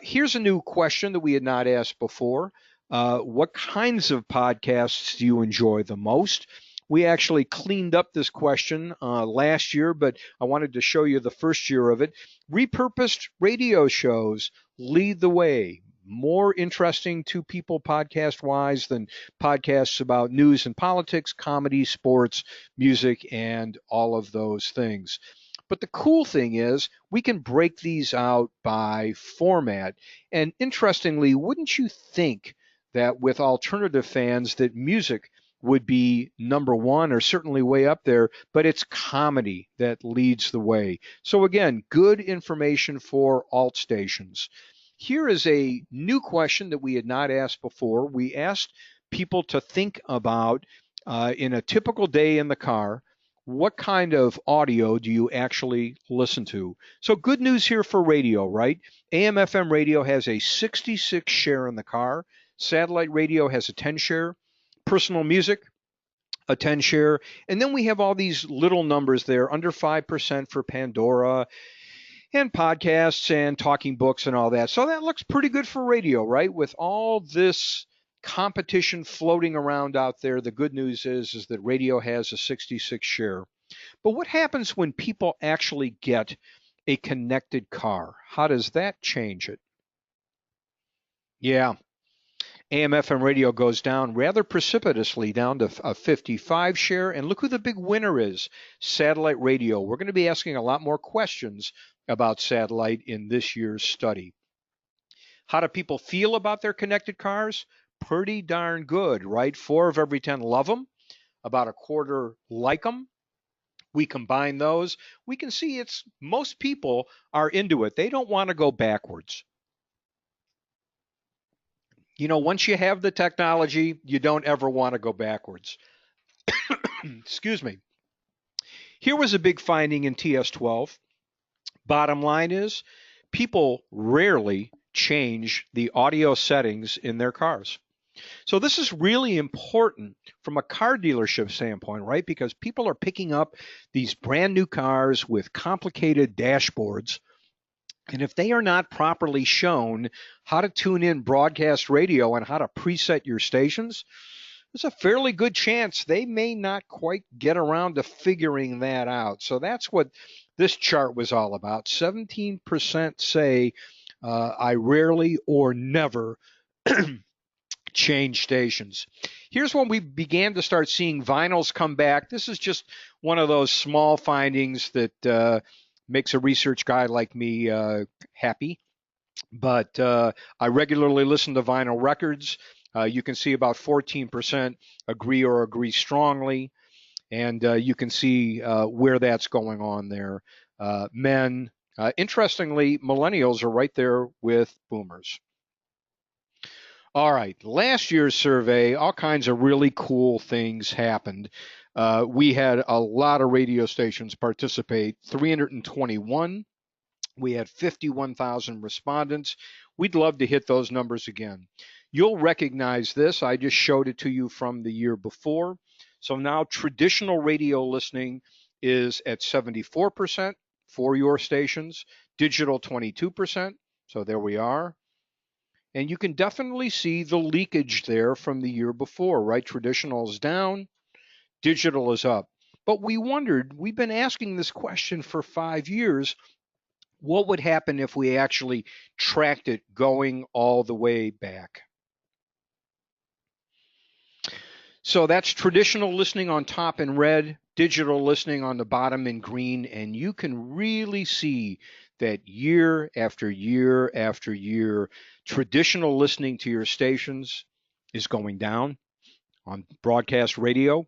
Speaker 1: Here's a new question that we had not asked before. What kinds of podcasts do you enjoy the most? We actually cleaned up this question last year, but I wanted to show you the first year of it. Repurposed radio shows lead the way. More interesting to people podcast-wise than podcasts about news and politics, comedy, sports, music, and all of those things. But the cool thing is we can break these out by format. And interestingly, wouldn't you think that with alternative fans that music would be number one or certainly way up there, but it's comedy that leads the way. So again, good information for alt stations. Here is a new question that we had not asked before. We asked people to think about in a typical day in the car, what kind of audio do you actually listen to? So good news here for radio, right? AM/FM radio has a 66 share in the car. Satellite radio has a 10 share. Personal music, a 10 share. And then we have all these little numbers there, under 5% for Pandora and podcasts and talking books and all that. So that looks pretty good for radio, right? With all this competition floating around out there, the good news is that radio has a 66 share. But what happens when people actually get a connected car? How does that change it? Yeah, AM/FM radio goes down rather precipitously, down to a 55 share. And look who the big winner is, satellite radio. We're going to be asking a lot more questions about satellite in this year's study. How do people feel about their connected cars? Pretty darn good, right? 4 of every 10 love them. About a quarter like them. We combine those. We can see it's most people are into it. They don't want to go backwards. You know, once you have the technology, you don't ever want to go backwards. Excuse me. Here was a big finding in TS12. Bottom line is, people rarely change the audio settings in their cars. So this is really important from a car dealership standpoint, right? Because people are picking up these brand new cars with complicated dashboards. And if they are not properly shown how to tune in broadcast radio and how to preset your stations, there's a fairly good chance they may not quite get around to figuring that out. So that's what this chart was all about. 17% say, I rarely or never change stations. Here's when we began to start seeing vinyls come back. This is just one of those small findings that Makes a research guy like me happy. But I regularly listen to vinyl records. You can see about 14% agree or agree strongly, and you can see where that's going on there. Men, interestingly, millennials are right there with boomers. All right, last year's survey, all kinds of really cool things happened. We had a lot of radio stations participate, 321. We had 51,000 respondents. We'd love to hit those numbers again. You'll recognize this. I just showed it to you from the year before. So now traditional radio listening is at 74% for your stations, digital 22%. So there we are. And you can definitely see the leakage there from the year before, right? Traditional is down, digital is up. But we wondered, we've been asking this question for 5 years, what would happen if we actually tracked it going all the way back? So that's traditional listening on top in red, digital listening on the bottom in green, and you can really see that year after year after year, traditional listening to your stations is going down on broadcast radio,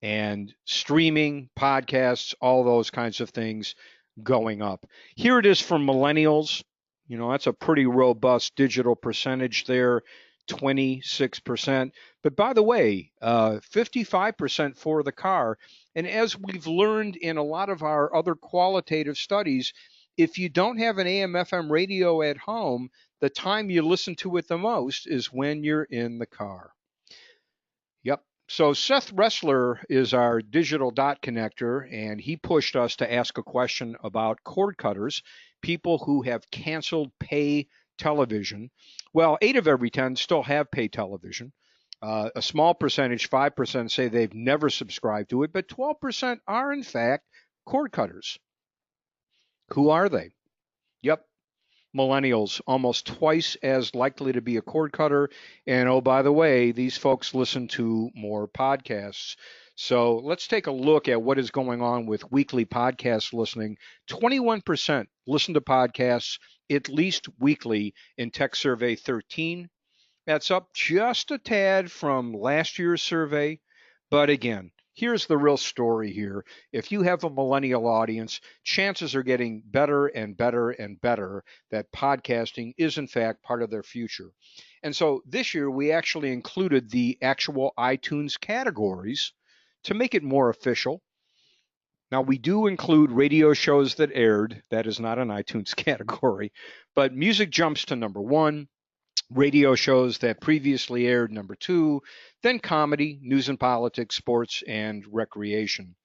Speaker 1: and streaming, podcasts, all those kinds of things going up. Here it is for millennials. You know, that's a pretty robust digital percentage there, 26%. But by the way, 55% for the car. And as we've learned in a lot of our other qualitative studies, if you don't have an AM FM radio at home, the time you listen to it the most is when you're in the car. Yep. So Seth Ressler is our digital dot connector, and he pushed us to ask a question about cord cutters, people who have canceled pay television. Well, 8 of every 10 still have pay television. A small percentage, 5%, say they've never subscribed to it, but 12% are, in fact, cord cutters. Who are they? Yep, millennials, almost twice as likely to be a cord cutter. And oh, by the way, these folks listen to more podcasts. So let's take a look at what is going on with weekly podcast listening. 21% listen to podcasts at least weekly in Techsurvey 13. That's up just a tad from last year's survey. But again, here's the real story here. If you have a millennial audience, chances are getting better and better and better that podcasting is in fact part of their future. And so this year we actually included the actual iTunes categories to make it more official. Now we do include radio shows that aired. That is not an iTunes category, but music jumps to number 1. Radio shows that previously aired number 2, then comedy, news and politics, sports, and recreation.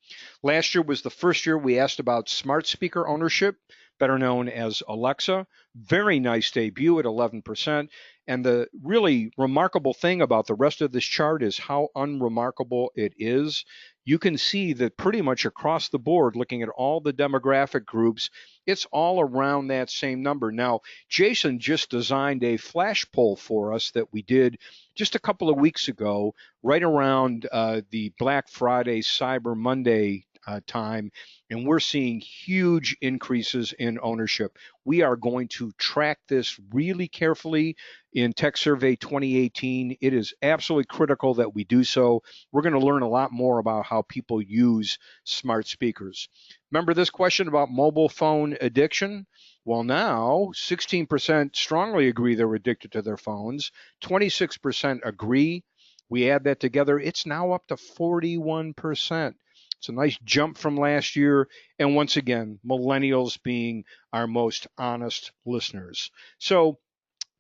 Speaker 1: Last year was the first year we asked about smart speaker ownership, better known as Alexa. Very nice debut at 11%. And the really remarkable thing about the rest of this chart is how unremarkable it is. You can see that pretty much across the board, looking at all the demographic groups, it's all around that same number. Now, Jason just designed a flash poll for us that we did just a couple of weeks ago, right around the Black Friday, Cyber Monday time, and we're seeing huge increases in ownership. We are going to track this really carefully in Techsurvey 2018. It is absolutely critical that we do so. We're going to learn a lot more about how people use smart speakers. Remember this question about mobile phone addiction? Well, now 16% strongly agree they're addicted to their phones, 26% agree. We add that together, it's now up to 41%. It's a nice jump from last year. And once again, millennials being our most honest listeners. So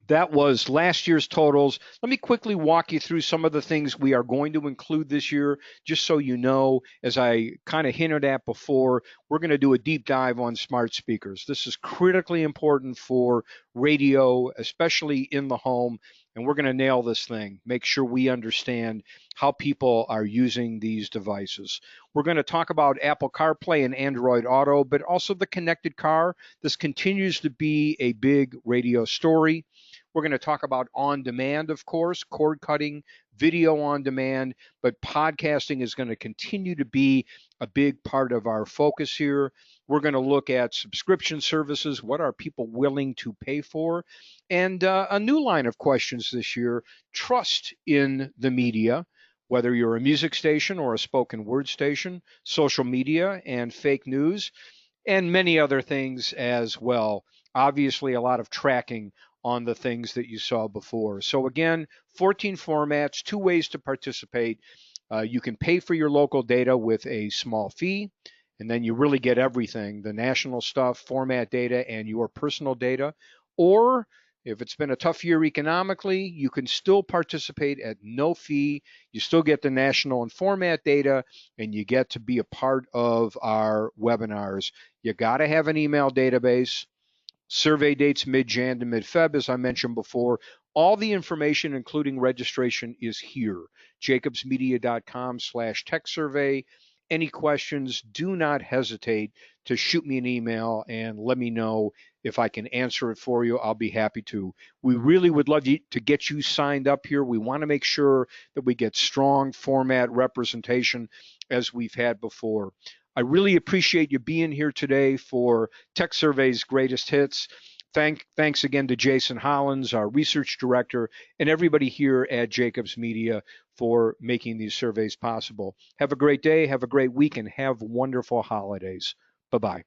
Speaker 1: that was last year's totals. Let me quickly walk you through some of the things we are going to include this year, just so you know, as I kind of hinted at before, we're going to do a deep dive on smart speakers. This is critically important for radio, especially in the home, and we're going to nail this thing, make sure we understand how people are using these devices. We're going to talk about Apple CarPlay and Android Auto, but also the connected car. This continues to be a big radio story. We're going to talk about on demand, of course, cord cutting video on demand, but podcasting is going to continue to be a big part of our focus here. We're going to look at subscription services. What are people willing to pay for? And a new line of questions this year, trust in the media, whether you're a music station or a spoken word station, social media and fake news, and many other things as well. Obviously, a lot of tracking on the things that you saw before. So again, 14 formats, two ways to participate. You can pay for your local data with a small fee, and then you really get everything, the national stuff, format data, and your personal data. Or if it's been a tough year economically, you can still participate at no fee. You still get the national and format data, and you get to be a part of our webinars. You got to have an email database. Survey dates mid-Jan to mid-Feb, as I mentioned before. All the information, including registration, is here. jacobsmedia.com/techsurvey. Any questions, do not hesitate to shoot me an email and let me know if I can answer it for you. I'll be happy to. We really would love to get you signed up here. We want to make sure that we get strong format representation as we've had before. I really appreciate you being here today for Techsurvey's Greatest Hits. Thanks again to Jason Hollins, our research director, and everybody here at Jacobs Media for making these surveys possible. Have a great day, have a great week, and have wonderful holidays. Bye-bye.